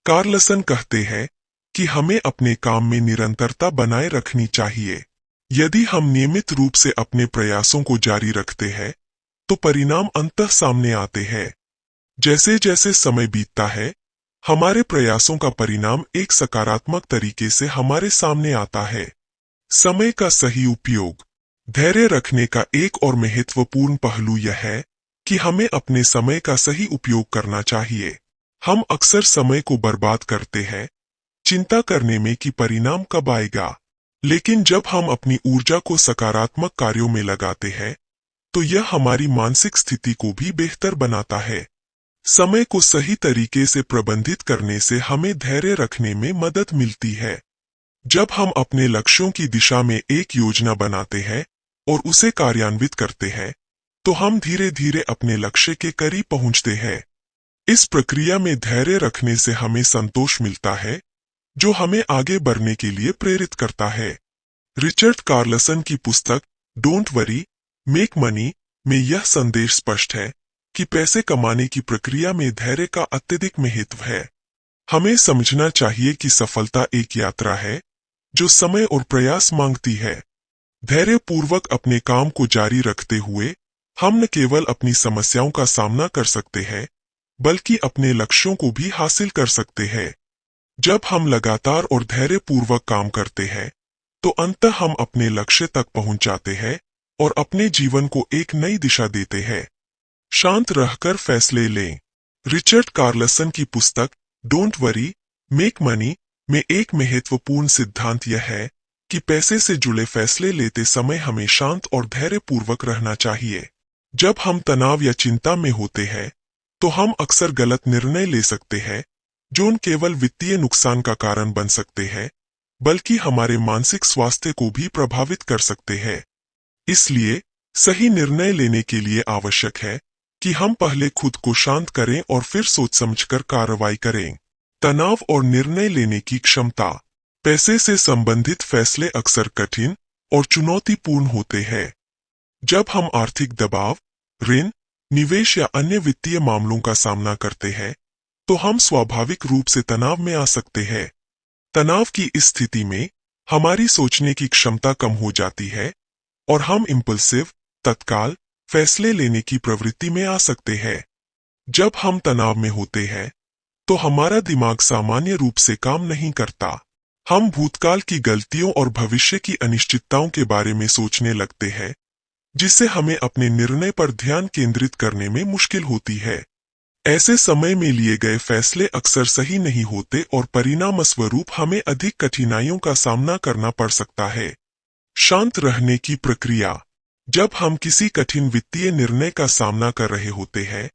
[SPEAKER 1] कार्लसन कहते हैं कि हमें अपने काम में निरंतरता बनाए रखनी चाहिए। यदि हम नियमित रूप से अपने प्रयासों को जारी रखते हैं, तो परिणाम अंततः सामने आते हैं। जैसे जैसे समय बीतता है, हमारे प्रयासों का परिणाम एक सकारात्मक तरीके से हमारे सामने आता है। समय का सही उपयोग। धैर्य रखने का एक और महत्वपूर्ण पहलू यह है कि हमें अपने समय का सही उपयोग करना चाहिए। हम अक्सर समय को बर्बाद करते हैं, चिंता करने में कि परिणाम कब आएगा। लेकिन जब हम अपनी ऊर्जा को सकारात्मक कार्यों में लगाते हैं, तो यह हमारी मानसिक स्थिति को भी बेहतर बनाता है। समय को सही तरीके से प्रबंधित करने से हमें धैर्य रखने में मदद मिलती है। जब हम अपने लक्ष्यों की दिशा में एक योजना बनाते हैं और उसे कार्यान्वित करते हैं, तो हम धीरे धीरे अपने लक्ष्य के करीब पहुंचते हैं। इस प्रक्रिया में धैर्य रखने से हमें संतोष मिलता है, जो हमें आगे बढ़ने के लिए प्रेरित करता है। रिचर्ड कार्लसन की पुस्तक डोंट वरी, मेक मनी में यह संदेश स्पष्ट है कि पैसे कमाने की प्रक्रिया में धैर्य का अत्यधिक महत्व है। हमें समझना चाहिए कि सफलता एक यात्रा है जो समय और प्रयास मांगती है। धैर्यपूर्वक अपने काम को जारी रखते हुए हम न केवल अपनी समस्याओं का सामना कर सकते हैं, बल्कि अपने लक्ष्यों को भी हासिल कर सकते हैं। जब हम लगातार और धैर्यपूर्वक काम करते हैं, तो अंततः हम अपने लक्ष्य तक पहुंच जाते हैं और अपने जीवन को एक नई दिशा देते हैं। शांत रहकर फैसले लें। रिचर्ड कार्लसन की पुस्तक डोंट वरी, मेक मनी में एक महत्वपूर्ण सिद्धांत यह है कि पैसे से जुड़े फैसले लेते समय हमें शांत और धैर्यपूर्वक रहना चाहिए। जब हम तनाव या चिंता में होते हैं, तो हम अक्सर गलत निर्णय ले सकते हैं, जो न केवल वित्तीय नुकसान का कारण बन सकते हैं, बल्कि हमारे मानसिक स्वास्थ्य को भी प्रभावित कर सकते हैं। इसलिए सही निर्णय लेने के लिए आवश्यक है कि हम पहले खुद को शांत करें और फिर सोच समझकर कार्रवाई करें। तनाव और निर्णय लेने की क्षमता। पैसे से संबंधित फैसले अक्सर कठिन और चुनौतीपूर्ण होते हैं। जब हम आर्थिक दबाव, ऋण, निवेश या अन्य वित्तीय मामलों का सामना करते हैं, तो हम स्वाभाविक रूप से तनाव में आ सकते हैं। तनाव की इस स्थिति में हमारी सोचने की क्षमता कम हो जाती है और हम इम्पल्सिव, तत्काल फैसले लेने की प्रवृत्ति में आ सकते हैं। जब हम तनाव में होते हैं, तो हमारा दिमाग सामान्य रूप से काम नहीं करता। हम भूतकाल की गलतियों और भविष्य की अनिश्चितताओं के बारे में सोचने लगते हैं, जिससे हमें अपने निर्णय पर ध्यान केंद्रित करने में मुश्किल होती है। ऐसे समय में लिए गए फैसले अक्सर सही नहीं होते और परिणाम स्वरूप हमें अधिक कठिनाइयों का सामना करना पड़ सकता है। शांत रहने की प्रक्रिया। जब हम किसी कठिन वित्तीय निर्णय का सामना कर रहे होते हैं,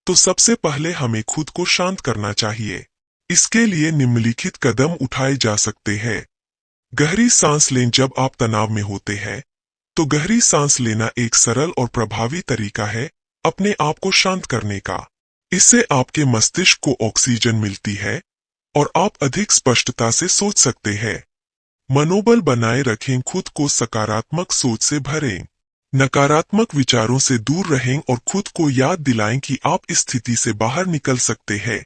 [SPEAKER 1] तो सबसे पहले हमें खुद को शांत करना चाहिए। इसके लिए निम्नलिखित कदम उठाए जा सकते हैं। गहरी सांस लें। जब आप तनाव में होते हैं, तो गहरी सांस लेना एक सरल और प्रभावी तरीका है अपने आप को शांत करने का। इससे आपके मस्तिष्क को ऑक्सीजन मिलती है और आप अधिक स्पष्टता से सोच सकते हैं। मनोबल बनाए रखें। खुद को सकारात्मक सोच से भरें। नकारात्मक विचारों से दूर रहें और खुद को याद दिलाएं कि आप इस स्थिति से बाहर निकल सकते हैं।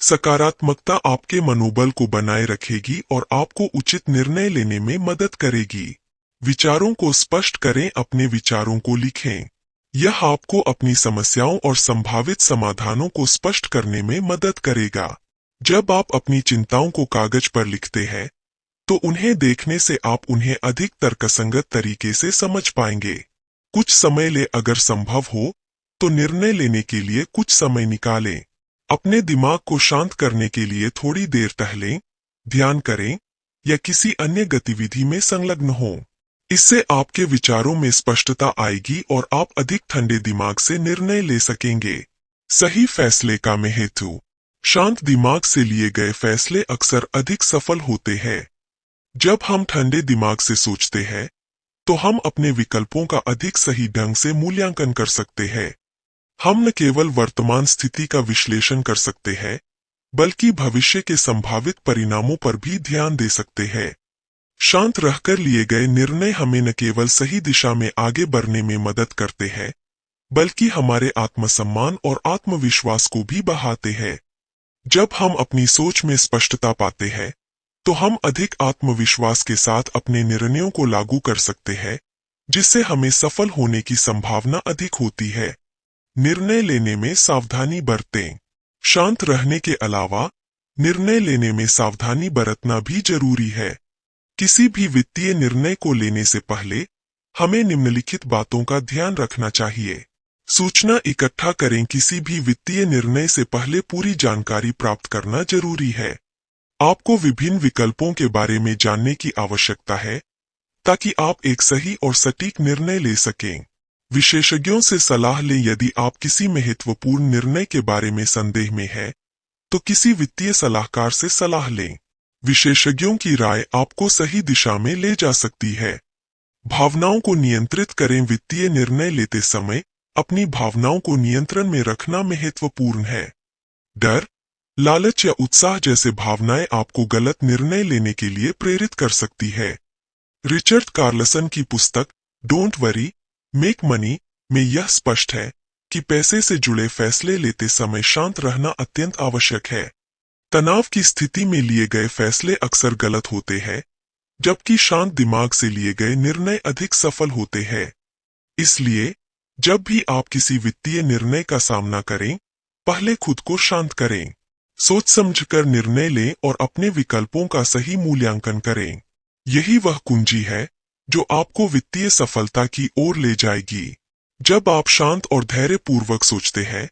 [SPEAKER 1] सकारात्मकता आपके मनोबल को बनाए रखेगी और आपको उचित निर्णय लेने में मदद करेगी। विचारों को स्पष्ट करें। अपने विचारों को लिखें। यह आपको अपनी समस्याओं और संभावित समाधानों को स्पष्ट करने में मदद करेगा। जब आप अपनी चिंताओं को कागज पर लिखते हैं, तो उन्हें देखने से आप उन्हें अधिक तर्कसंगत तरीके से समझ पाएंगे। कुछ समय ले। अगर संभव हो तो निर्णय लेने के लिए कुछ समय निकालें। अपने दिमाग को शांत करने के लिए थोड़ी देर टहलें, ध्यान करें या किसी अन्य गतिविधि में संलग्न हों। इससे आपके विचारों में स्पष्टता आएगी और आप अधिक ठंडे दिमाग से निर्णय ले सकेंगे। सही फैसले का महत्व। शांत दिमाग से लिए गए फैसले अक्सर अधिक सफल होते हैं। जब हम ठंडे दिमाग से सोचते हैं, तो हम अपने विकल्पों का अधिक सही ढंग से मूल्यांकन कर सकते हैं। हम न केवल वर्तमान स्थिति का विश्लेषण कर सकते हैं, बल्कि भविष्य के संभावित परिणामों पर भी ध्यान दे सकते हैं। शांत रहकर लिए गए निर्णय हमें न केवल सही दिशा में आगे बढ़ने में मदद करते हैं, बल्कि हमारे आत्मसम्मान और आत्मविश्वास को भी बढ़ाते हैं। जब हम अपनी सोच में स्पष्टता पाते हैं, तो हम अधिक आत्मविश्वास के साथ अपने निर्णयों को लागू कर सकते हैं, जिससे हमें सफल होने की संभावना अधिक होती है। निर्णय लेने में सावधानी बरतें। शांत रहने के अलावा निर्णय लेने में सावधानी बरतना भी जरूरी है। किसी भी वित्तीय निर्णय को लेने से पहले हमें निम्नलिखित बातों का ध्यान रखना चाहिए। सूचना इकट्ठा करें। किसी भी वित्तीय निर्णय से पहले पूरी जानकारी प्राप्त करना जरूरी है। आपको विभिन्न विकल्पों के बारे में जानने की आवश्यकता है, ताकि आप एक सही और सटीक निर्णय ले सकें। विशेषज्ञों से सलाह लें। यदि आप किसी महत्वपूर्ण निर्णय के बारे में संदेह में हैं, तो किसी वित्तीय सलाहकार से सलाह लें। विशेषज्ञों की राय आपको सही दिशा में ले जा सकती है। भावनाओं को नियंत्रित करें। वित्तीय निर्णय लेते समय अपनी भावनाओं को नियंत्रण में रखना महत्वपूर्ण है। डर, लालच या उत्साह जैसे भावनाएं आपको गलत निर्णय लेने के लिए प्रेरित कर सकती है। रिचर्ड कार्लसन की पुस्तक डोंट वरी, मेक मनी में यह स्पष्ट है कि पैसे से जुड़े फैसले लेते समय शांत रहना अत्यंत आवश्यक है। तनाव की स्थिति में लिए गए फैसले अक्सर गलत होते हैं, जबकि शांत दिमाग से लिए गए निर्णय अधिक सफल होते हैं। इसलिए जब भी आप किसी वित्तीय निर्णय का सामना करें, पहले खुद को शांत करें, सोच समझकर निर्णय लें और अपने विकल्पों का सही मूल्यांकन करें। यही वह कुंजी है जो आपको वित्तीय सफलता की ओर ले जाएगी। जब आप शांत और धैर्यपूर्वक सोचते हैं,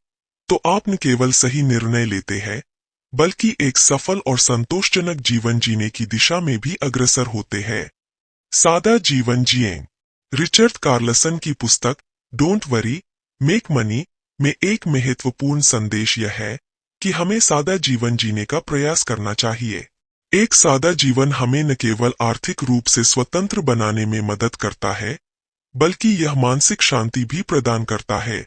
[SPEAKER 1] तो आप न केवल सही निर्णय लेते हैं, बल्कि एक सफल और संतोषजनक जीवन जीने की दिशा में भी अग्रसर होते हैं। सादा जीवन जिएं। रिचर्ड कार्लसन की पुस्तक डोंट वरी, मेक मनी में एक महत्वपूर्ण संदेश यह है कि हमें सादा जीवन जीने का प्रयास करना चाहिए। एक सादा जीवन हमें न केवल आर्थिक रूप से स्वतंत्र बनाने में मदद करता है, बल्कि यह मानसिक शांति भी प्रदान करता है।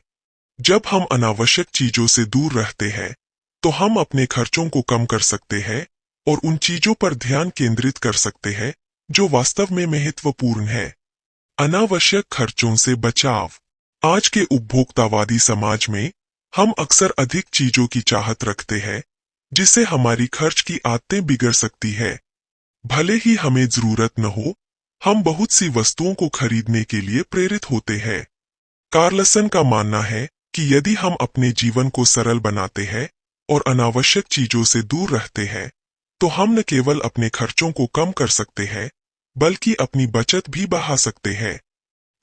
[SPEAKER 1] जब हम अनावश्यक चीजों से दूर रहते हैं, तो हम अपने खर्चों को कम कर सकते हैं और उन चीजों पर ध्यान केंद्रित कर सकते हैं जो वास्तव में महत्वपूर्ण है। अनावश्यक खर्चों से बचाव। आज के उपभोक्तावादी समाज में हम अक्सर अधिक चीजों की चाहत रखते हैं, जिससे हमारी खर्च की आदतें बिगड़ सकती है। भले ही हमें जरूरत न हो, हम बहुत सी वस्तुओं को खरीदने के लिए प्रेरित होते हैं। कार्लसन का मानना है कि यदि हम अपने जीवन को सरल बनाते हैं और अनावश्यक चीजों से दूर रहते हैं, तो हम न केवल अपने खर्चों को कम कर सकते हैं, बल्कि अपनी बचत भी बढ़ा सकते हैं।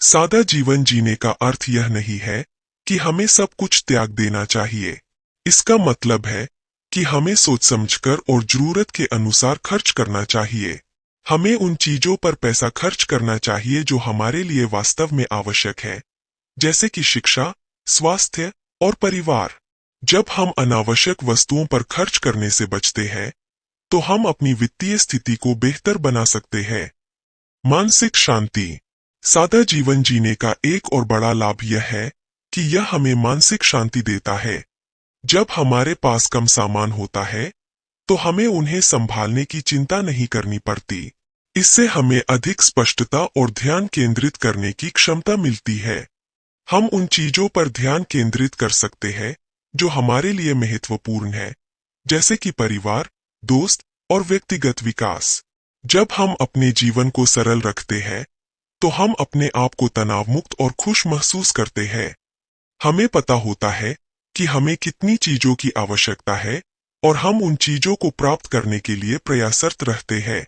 [SPEAKER 1] सादा जीवन जीने का अर्थ यह नहीं है कि हमें सब कुछ त्याग देना चाहिए। इसका मतलब है कि हमें सोच समझकर और जरूरत के अनुसार खर्च करना चाहिए। हमें उन चीजों पर पैसा खर्च करना चाहिए जो हमारे लिए वास्तव में आवश्यक है, जैसे कि शिक्षा, स्वास्थ्य और परिवार। जब हम अनावश्यक वस्तुओं पर खर्च करने से बचते हैं, तो हम अपनी वित्तीय स्थिति को बेहतर बना सकते हैं। मानसिक शांति। सादा जीवन जीने का एक और बड़ा लाभ यह है कि यह हमें मानसिक शांति देता है। जब हमारे पास कम सामान होता है, तो हमें उन्हें संभालने की चिंता नहीं करनी पड़ती। इससे हमें अधिक स्पष्टता और ध्यान केंद्रित करने की क्षमता मिलती है। हम उन चीजों पर ध्यान केंद्रित कर सकते हैं जो हमारे लिए महत्वपूर्ण है, जैसे कि परिवार, दोस्त और व्यक्तिगत विकास। जब हम अपने जीवन को सरल रखते हैं, तो हम अपने आप को तनाव मुक्त और खुश महसूस करते हैं। हमें पता होता है कि हमें कितनी चीजों की आवश्यकता है और हम उन चीजों को प्राप्त करने के लिए प्रयासरत रहते हैं।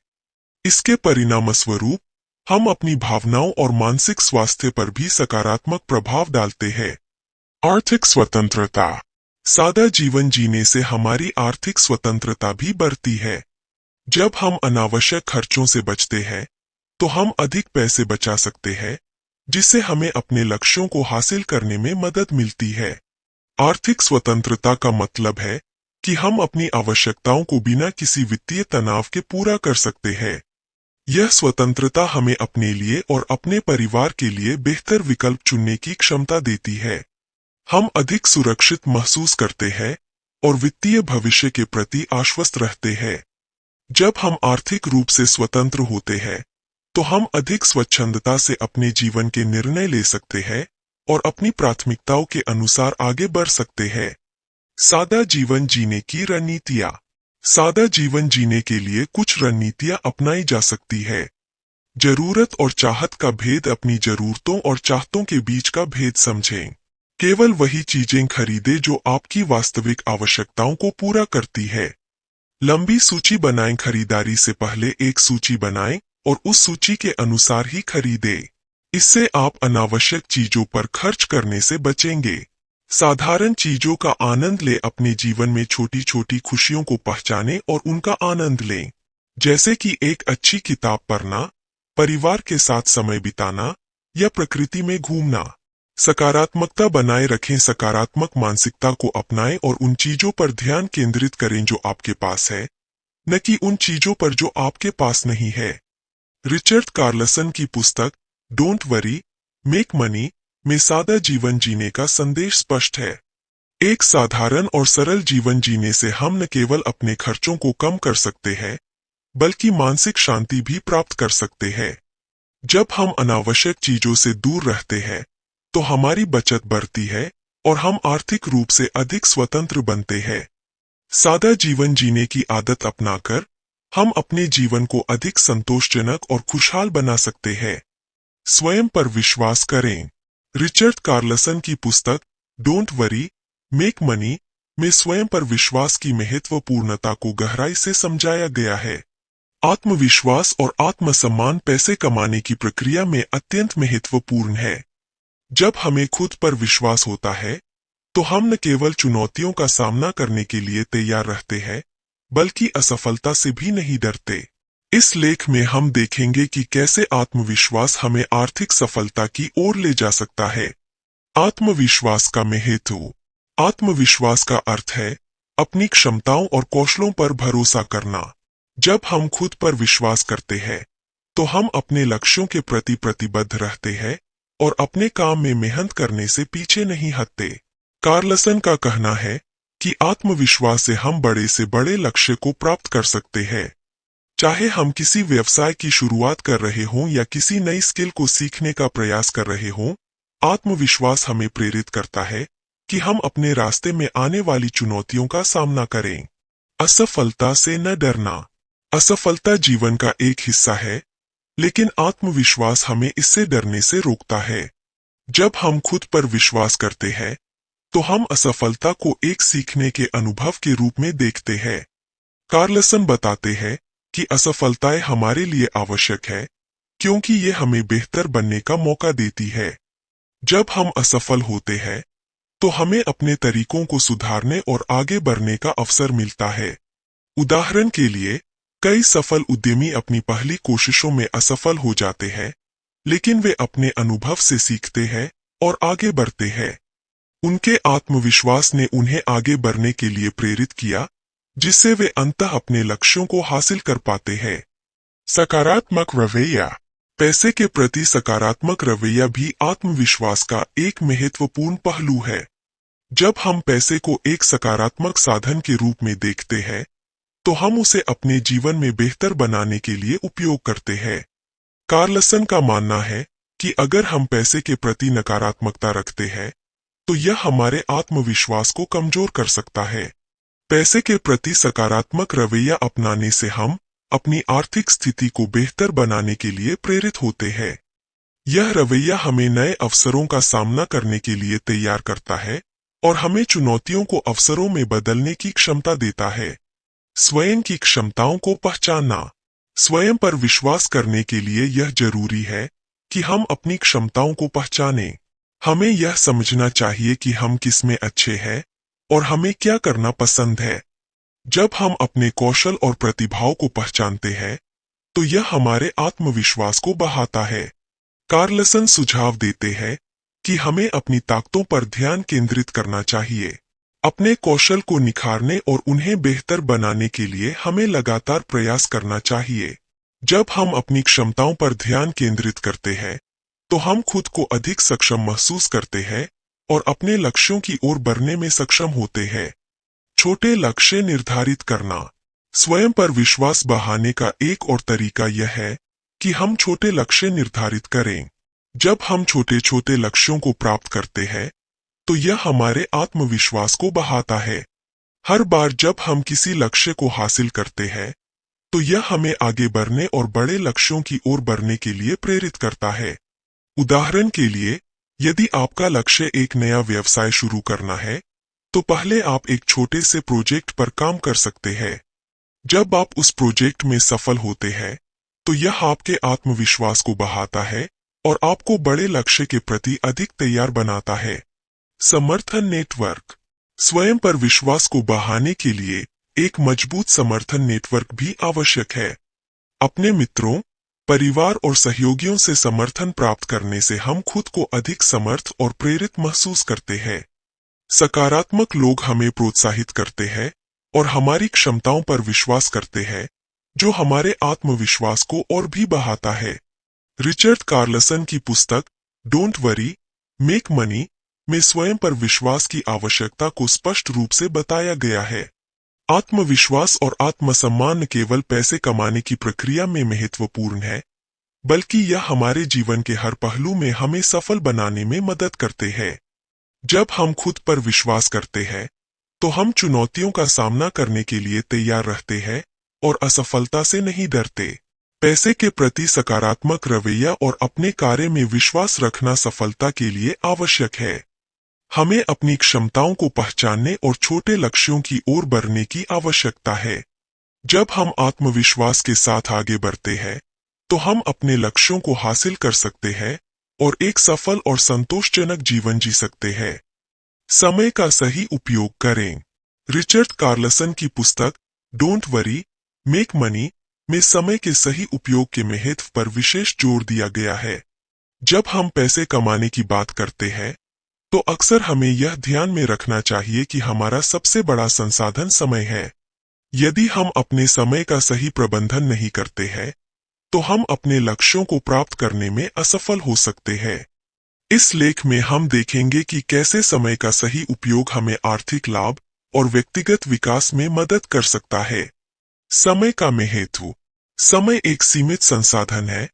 [SPEAKER 1] इसके परिणामस्वरूप हम अपनी भावनाओं और मानसिक स्वास्थ्य पर भी सकारात्मक प्रभाव डालते हैं। आर्थिक स्वतंत्रता। सादा जीवन जीने से हमारी आर्थिक स्वतंत्रता भी बढ़ती है। जब हम अनावश्यक खर्चों से बचते हैं, तो हम अधिक पैसे बचा सकते हैं, जिससे हमें अपने लक्ष्यों को हासिल करने में मदद मिलती है। आर्थिक स्वतंत्रता का मतलब है कि हम अपनी आवश्यकताओं को बिना किसी वित्तीय तनाव के पूरा कर सकते हैं। यह स्वतंत्रता हमें अपने लिए और अपने परिवार के लिए बेहतर विकल्प चुनने की क्षमता देती है। हम अधिक सुरक्षित महसूस करते हैं और वित्तीय भविष्य के प्रति आश्वस्त रहते हैं। जब हम आर्थिक रूप से स्वतंत्र होते हैं, तो हम अधिक स्वच्छंदता से अपने जीवन के निर्णय ले सकते हैं और अपनी प्राथमिकताओं के अनुसार आगे बढ़ सकते हैं। सादा जीवन जीने की रणनीतियाँ। सादा जीवन जीने के लिए कुछ रणनीतियाँ अपनाई जा सकती है। जरूरत और चाहत का भेद। अपनी जरूरतों और चाहतों के बीच का भेद समझें। केवल वही चीजें खरीदें जो आपकी वास्तविक आवश्यकताओं को पूरा करती है। लंबी सूची बनाएं। खरीदारी से पहले एक सूची बनाएं और उस सूची के अनुसार ही खरीदें। इससे आप अनावश्यक चीजों पर खर्च करने से बचेंगे। साधारण चीजों का आनंद लें। अपने जीवन में छोटी छोटी खुशियों को पहचानें और उनका आनंद लें, जैसे कि एक अच्छी किताब पढ़ना, परिवार के साथ समय बिताना या प्रकृति में घूमना। सकारात्मकता बनाए रखें। सकारात्मक मानसिकता को अपनाएं और उन चीजों पर ध्यान केंद्रित करें जो आपके पास है, न कि उन चीजों पर जो आपके पास नहीं है। रिचर्ड कार्लसन की पुस्तक डोंट वरी, मेक मनी में सादा जीवन जीने का संदेश स्पष्ट है। एक साधारण और सरल जीवन जीने से हम न केवल अपने खर्चों को कम कर सकते हैं, बल्कि मानसिक शांति भी प्राप्त कर सकते हैं। जब हम अनावश्यक चीजों से दूर रहते हैं, तो हमारी बचत बढ़ती है और हम आर्थिक रूप से अधिक स्वतंत्र बनते हैं। सादा जीवन जीने की आदत अपनाकर हम अपने जीवन को अधिक संतोषजनक और खुशहाल बना सकते हैं। स्वयं पर विश्वास करें। रिचर्ड कार्लसन की पुस्तक डोंट वरी, मेक मनी में स्वयं पर विश्वास की महत्वपूर्णता को गहराई से समझाया गया है। आत्मविश्वास और आत्मसम्मान पैसे कमाने की प्रक्रिया में अत्यंत महत्वपूर्ण है। जब हमें खुद पर विश्वास होता है, तो हम न केवल चुनौतियों का सामना करने के लिए तैयार रहते हैं, बल्कि असफलता से भी नहीं डरते। इस लेख में हम देखेंगे कि कैसे आत्मविश्वास हमें आर्थिक सफलता की ओर ले जा सकता है। आत्मविश्वास का महत्व। आत्मविश्वास का अर्थ है अपनी क्षमताओं और कौशलों पर भरोसा करना। जब हम खुद पर विश्वास करते हैं, तो हम अपने लक्ष्यों के प्रति प्रतिबद्ध रहते हैं और अपने काम में मेहनत करने से पीछे नहीं हटते। कार्लसन का कहना है कि आत्मविश्वास से हम बड़े से बड़े लक्ष्य को प्राप्त कर सकते हैं। चाहे हम किसी व्यवसाय की शुरुआत कर रहे हों या किसी नई स्किल को सीखने का प्रयास कर रहे हों, आत्मविश्वास हमें प्रेरित करता है कि हम अपने रास्ते में आने वाली चुनौतियों का सामना करें। असफलता से न डरना। असफलता जीवन का एक हिस्सा है, लेकिन आत्मविश्वास हमें इससे डरने से रोकता है। जब हम खुद पर विश्वास करते हैं, तो हम असफलता को एक सीखने के अनुभव के रूप में देखते हैं। कार्लसन बताते हैं कि असफलताएं हमारे लिए आवश्यक है क्योंकि ये हमें बेहतर बनने का मौका देती है। जब हम असफल होते हैं तो हमें अपने तरीकों को सुधारने और आगे बढ़ने का अवसर मिलता है। उदाहरण के लिए, कई सफल उद्यमी अपनी पहली कोशिशों में असफल हो जाते हैं, लेकिन वे अपने अनुभव से सीखते हैं और आगे बढ़ते हैं। उनके आत्मविश्वास ने उन्हें आगे बढ़ने के लिए प्रेरित किया, जिससे वे अंततः अपने लक्ष्यों को हासिल कर पाते हैं। सकारात्मक रवैया। पैसे के प्रति सकारात्मक रवैया भी आत्मविश्वास का एक महत्वपूर्ण पहलू है। जब हम पैसे को एक सकारात्मक साधन के रूप में देखते हैं, तो हम उसे अपने जीवन में बेहतर बनाने के लिए उपयोग करते हैं। कार्लसन का मानना है कि अगर हम पैसे के प्रति नकारात्मकता रखते हैं, तो यह हमारे आत्मविश्वास को कमजोर कर सकता है। पैसे के प्रति सकारात्मक रवैया अपनाने से हम अपनी आर्थिक स्थिति को बेहतर बनाने के लिए प्रेरित होते हैं। यह रवैया हमें नए अवसरों का सामना करने के लिए तैयार करता है और हमें चुनौतियों को अवसरों में बदलने की क्षमता देता है। स्वयं की क्षमताओं को पहचानना। स्वयं पर विश्वास करने के लिए यह जरूरी है कि हम अपनी क्षमताओं को पहचानें। हमें यह समझना चाहिए कि हम किस में अच्छे हैं और हमें क्या करना पसंद है। जब हम अपने कौशल और प्रतिभाओं को पहचानते हैं, तो यह हमारे आत्मविश्वास को बढ़ाता है। कार्लसन सुझाव देते हैं कि हमें अपनी ताकतों पर ध्यान केंद्रित करना चाहिए। अपने कौशल को निखारने और उन्हें बेहतर बनाने के लिए हमें लगातार प्रयास करना चाहिए। जब हम अपनी क्षमताओं पर ध्यान केंद्रित करते हैं, तो हम खुद को अधिक सक्षम महसूस करते हैं और अपने लक्ष्यों की ओर बढ़ने में सक्षम होते हैं। छोटे लक्ष्य निर्धारित करना। स्वयं पर विश्वास बढ़ाने का एक और तरीका यह है कि हम छोटे लक्ष्य निर्धारित करें। जब हम छोटे छोटे लक्ष्यों को प्राप्त करते हैं, तो यह हमारे आत्मविश्वास को बढ़ाता है। हर बार जब हम किसी लक्ष्य को हासिल करते हैं, तो यह हमें आगे बढ़ने और बड़े लक्ष्यों की ओर बढ़ने के लिए प्रेरित करता है। उदाहरण के लिए, यदि आपका लक्ष्य एक नया व्यवसाय शुरू करना है, तो पहले आप एक छोटे से प्रोजेक्ट पर काम कर सकते हैं। जब आप उस प्रोजेक्ट में सफल होते हैं, तो यह आपके आत्मविश्वास को बढ़ाता है और आपको बड़े लक्ष्य के प्रति अधिक तैयार बनाता है। समर्थन नेटवर्क। स्वयं पर विश्वास को बढ़ाने के लिए एक मजबूत समर्थन नेटवर्क भी आवश्यक है। अपने मित्रों, परिवार और सहयोगियों से समर्थन प्राप्त करने से हम खुद को अधिक समर्थ और प्रेरित महसूस करते हैं। सकारात्मक लोग हमें प्रोत्साहित करते हैं और हमारी क्षमताओं पर विश्वास करते हैं, जो हमारे आत्मविश्वास को और भी बढ़ाता है। रिचर्ड कार्लसन की पुस्तक डोंट वरी, मेक मनी में स्वयं पर विश्वास की आवश्यकता को स्पष्ट रूप से बताया गया है। आत्मविश्वास और आत्मसम्मान न केवल पैसे कमाने की प्रक्रिया में महत्वपूर्ण है, बल्कि यह हमारे जीवन के हर पहलू में हमें सफल बनाने में मदद करते हैं। जब हम खुद पर विश्वास करते हैं, तो हम चुनौतियों का सामना करने के लिए तैयार रहते हैं और असफलता से नहीं डरते। पैसे के प्रति सकारात्मक रवैया और अपने कार्य में विश्वास रखना सफलता के लिए आवश्यक है। हमें अपनी क्षमताओं को पहचानने और छोटे लक्ष्यों की ओर बढ़ने की आवश्यकता है। जब हम आत्मविश्वास के साथ आगे बढ़ते हैं, तो हम अपने लक्ष्यों को हासिल कर सकते हैं और एक सफल और संतोषजनक जीवन जी सकते हैं। समय का सही उपयोग करें। रिचर्ड कार्लसन की पुस्तक डोंट वरी, मेक मनी में समय के सही उपयोग के महत्व पर विशेष जोर दिया गया है। जब हम पैसे कमाने की बात करते हैं, तो अक्सर हमें यह ध्यान में रखना चाहिए कि हमारा सबसे बड़ा संसाधन समय है। यदि हम अपने समय का सही प्रबंधन नहीं करते हैं, तो हम अपने लक्ष्यों को प्राप्त करने में असफल हो सकते हैं। इस लेख में हम देखेंगे कि कैसे समय का सही उपयोग हमें आर्थिक लाभ और व्यक्तिगत विकास में मदद कर सकता है। समय का महत्व। समय एक सीमित संसाधन है।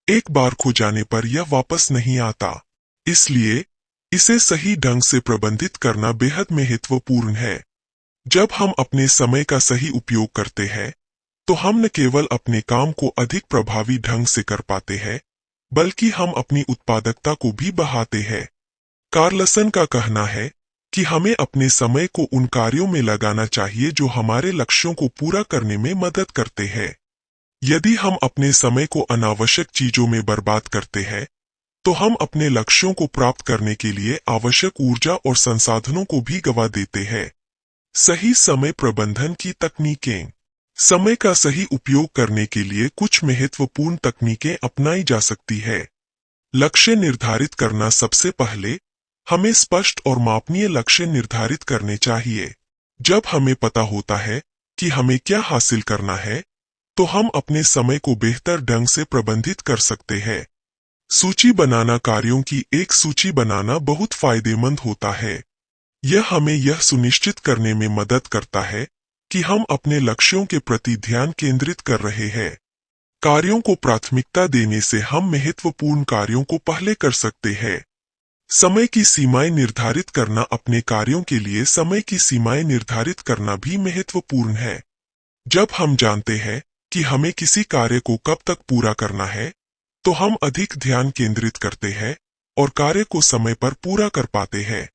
[SPEAKER 1] एक बार खो जाने पर यह वापस नहीं आता। इसलिए इसे सही ढंग से प्रबंधित करना बेहद महत्वपूर्ण है। जब हम अपने समय का सही उपयोग करते हैं, तो हम न केवल अपने काम को अधिक प्रभावी ढंग से कर पाते हैं, बल्कि हम अपनी उत्पादकता को भी बढ़ाते हैं। कार्लसन का कहना है कि हमें अपने समय को उन कार्यों में लगाना चाहिए जो हमारे लक्ष्यों को पूरा करने में मदद करते हैं। यदि हम अपने समय को अनावश्यक चीजों में बर्बाद करते हैं, तो हम अपने लक्ष्यों को प्राप्त करने के लिए आवश्यक ऊर्जा और संसाधनों को भी गंवा देते हैं। सही समय प्रबंधन की तकनीकें। समय का सही उपयोग करने के लिए कुछ महत्वपूर्ण तकनीकें अपनाई जा सकती है। लक्ष्य निर्धारित करना। सबसे पहले हमें स्पष्ट और मापनीय लक्ष्य निर्धारित करने चाहिए। जब हमें पता होता है कि हमें क्या हासिल करना है, तो हम अपने समय को बेहतर ढंग से प्रबंधित कर सकते हैं। सूची बनाना। कार्यों की एक सूची बनाना बहुत फायदेमंद होता है। यह हमें यह सुनिश्चित करने में मदद करता है कि हम अपने लक्ष्यों के प्रति ध्यान केंद्रित कर रहे हैं। कार्यों को प्राथमिकता देने से हम महत्वपूर्ण कार्यों को पहले कर सकते हैं। समय की सीमाएं निर्धारित करना। अपने कार्यों के लिए समय की सीमाएं निर्धारित करना भी महत्वपूर्ण है। जब हम जानते हैं कि हमें किसी कार्य को कब तक पूरा करना है, तो हम अधिक ध्यान केंद्रित करते हैं और कार्य को समय पर पूरा कर पाते हैं।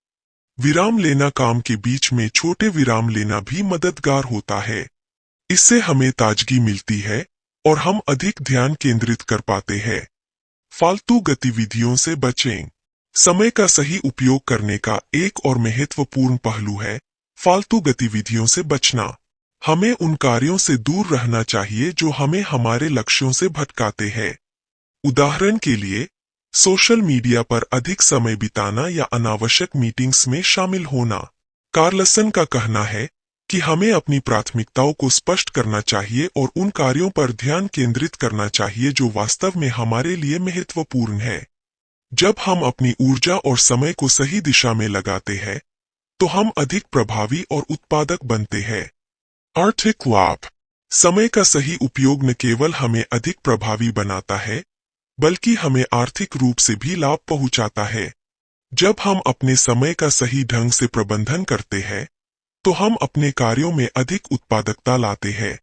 [SPEAKER 1] विराम लेना। काम के बीच में छोटे विराम लेना भी मददगार होता है। इससे हमें ताजगी मिलती है और हम अधिक ध्यान केंद्रित कर पाते हैं। फालतू गतिविधियों से बचें। समय का सही उपयोग करने का एक और महत्वपूर्ण पहलू है फालतू गतिविधियों से बचना। हमें उन कार्यों से दूर रहना चाहिए जो हमें हमारे लक्ष्यों से भटकाते हैं। उदाहरण के लिए, सोशल मीडिया पर अधिक समय बिताना या अनावश्यक मीटिंग्स में शामिल होना। कार्लसन का कहना है कि हमें अपनी प्राथमिकताओं को स्पष्ट करना चाहिए और उन कार्यों पर ध्यान केंद्रित करना चाहिए जो वास्तव में हमारे लिए महत्वपूर्ण है। जब हम अपनी ऊर्जा और समय को सही दिशा में लगाते हैं, तो हम अधिक प्रभावी और उत्पादक बनते हैं। आर्थिक लाभ। समय का सही उपयोग न केवल हमें अधिक प्रभावी बनाता है, बल्कि हमें आर्थिक रूप से भी लाभ पहुंचाता है। जब हम अपने समय का सही ढंग से प्रबंधन करते हैं, तो हम अपने कार्यों में अधिक उत्पादकता लाते हैं।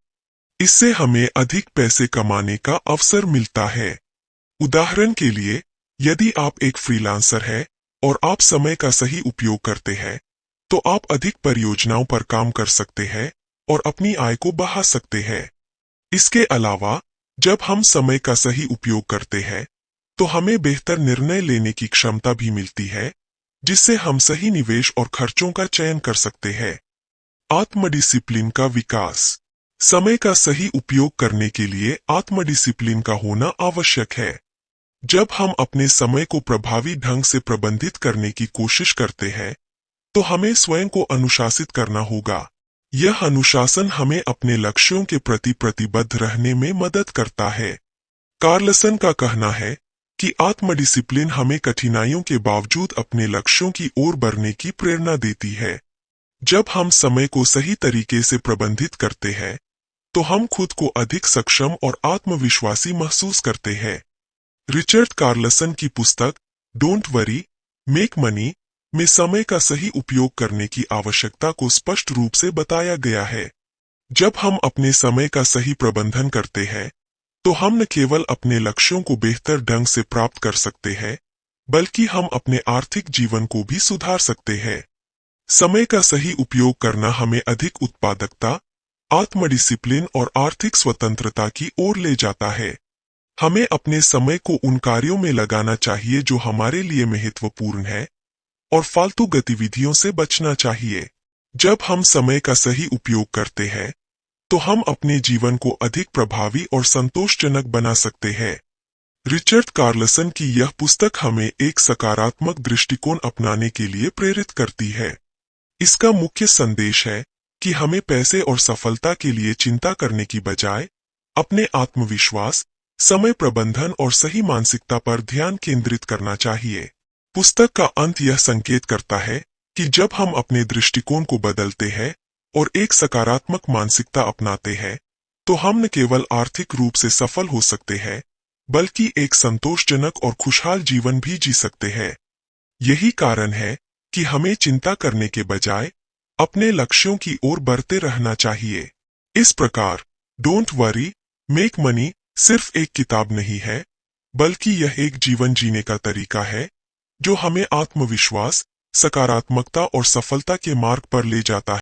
[SPEAKER 1] इससे हमें अधिक पैसे कमाने का अवसर मिलता है। उदाहरण के लिए, यदि आप एक फ्रीलांसर हैं और आप समय का सही उपयोग करते हैं, तो आप अधिक परियोजनाओं पर काम कर सकते हैं और अपनी आय को बढ़ा सकते हैं। इसके अलावा, जब हम समय का सही उपयोग करते हैं, तो हमें बेहतर निर्णय लेने की क्षमता भी मिलती है, जिससे हम सही निवेश और खर्चों का चयन कर सकते हैं। आत्मडिसिप्लिन का विकास। समय का सही उपयोग करने के लिए आत्मडिसिप्लिन का होना आवश्यक है। जब हम अपने समय को प्रभावी ढंग से प्रबंधित करने की कोशिश करते हैं, तो हमें स्वयं को अनुशासित करना होगा। यह अनुशासन हमें अपने लक्ष्यों के प्रति प्रतिबद्ध रहने में मदद करता है। कार्लसन का कहना है कि आत्मडिसिप्लिन हमें कठिनाइयों के बावजूद अपने लक्ष्यों की ओर बढ़ने की प्रेरणा देती है। जब हम समय को सही तरीके से प्रबंधित करते हैं, तो हम खुद को अधिक सक्षम और आत्मविश्वासी महसूस करते हैं। रिचर्ड कार्लसन की पुस्तक डोंट वरी, मेक मनी में समय का सही उपयोग करने की आवश्यकता को स्पष्ट रूप से बताया गया है। जब हम अपने समय का सही प्रबंधन करते हैं, तो हम न केवल अपने लक्ष्यों को बेहतर ढंग से प्राप्त कर सकते हैं, बल्कि हम अपने आर्थिक जीवन को भी सुधार सकते हैं। समय का सही उपयोग करना हमें अधिक उत्पादकता, आत्मडिसिप्लिन और आर्थिक स्वतंत्रता की ओर ले जाता है। हमें अपने समय को उन कार्यों में लगाना चाहिए जो हमारे लिए महत्वपूर्ण है और फालतू गतिविधियों से बचना चाहिए। जब हम समय का सही उपयोग करते हैं, तो हम अपने जीवन को अधिक प्रभावी और संतोषजनक बना सकते हैं। रिचर्ड कार्लसन की यह पुस्तक हमें एक सकारात्मक दृष्टिकोण अपनाने के लिए प्रेरित करती है। इसका मुख्य संदेश है कि हमें पैसे और सफलता के लिए चिंता करने की बजाय अपने आत्मविश्वास, समय प्रबंधन और सही मानसिकता पर ध्यान केंद्रित करना चाहिए। पुस्तक का अंत यह संकेत करता है कि जब हम अपने दृष्टिकोण को बदलते हैं और एक सकारात्मक मानसिकता अपनाते हैं, तो हम न केवल आर्थिक रूप से सफल हो सकते हैं, बल्कि एक संतोषजनक और खुशहाल जीवन भी जी सकते हैं। यही कारण है कि हमें चिंता करने के बजाय अपने लक्ष्यों की ओर बढ़ते रहना चाहिए। इस प्रकार, डोंट वरी, मेक मनी सिर्फ एक किताब नहीं है, बल्कि यह एक जीवन जीने का तरीका है जो हमें आत्मविश्वास, सकारात्मकता और सफलता के मार्ग पर ले जाता है।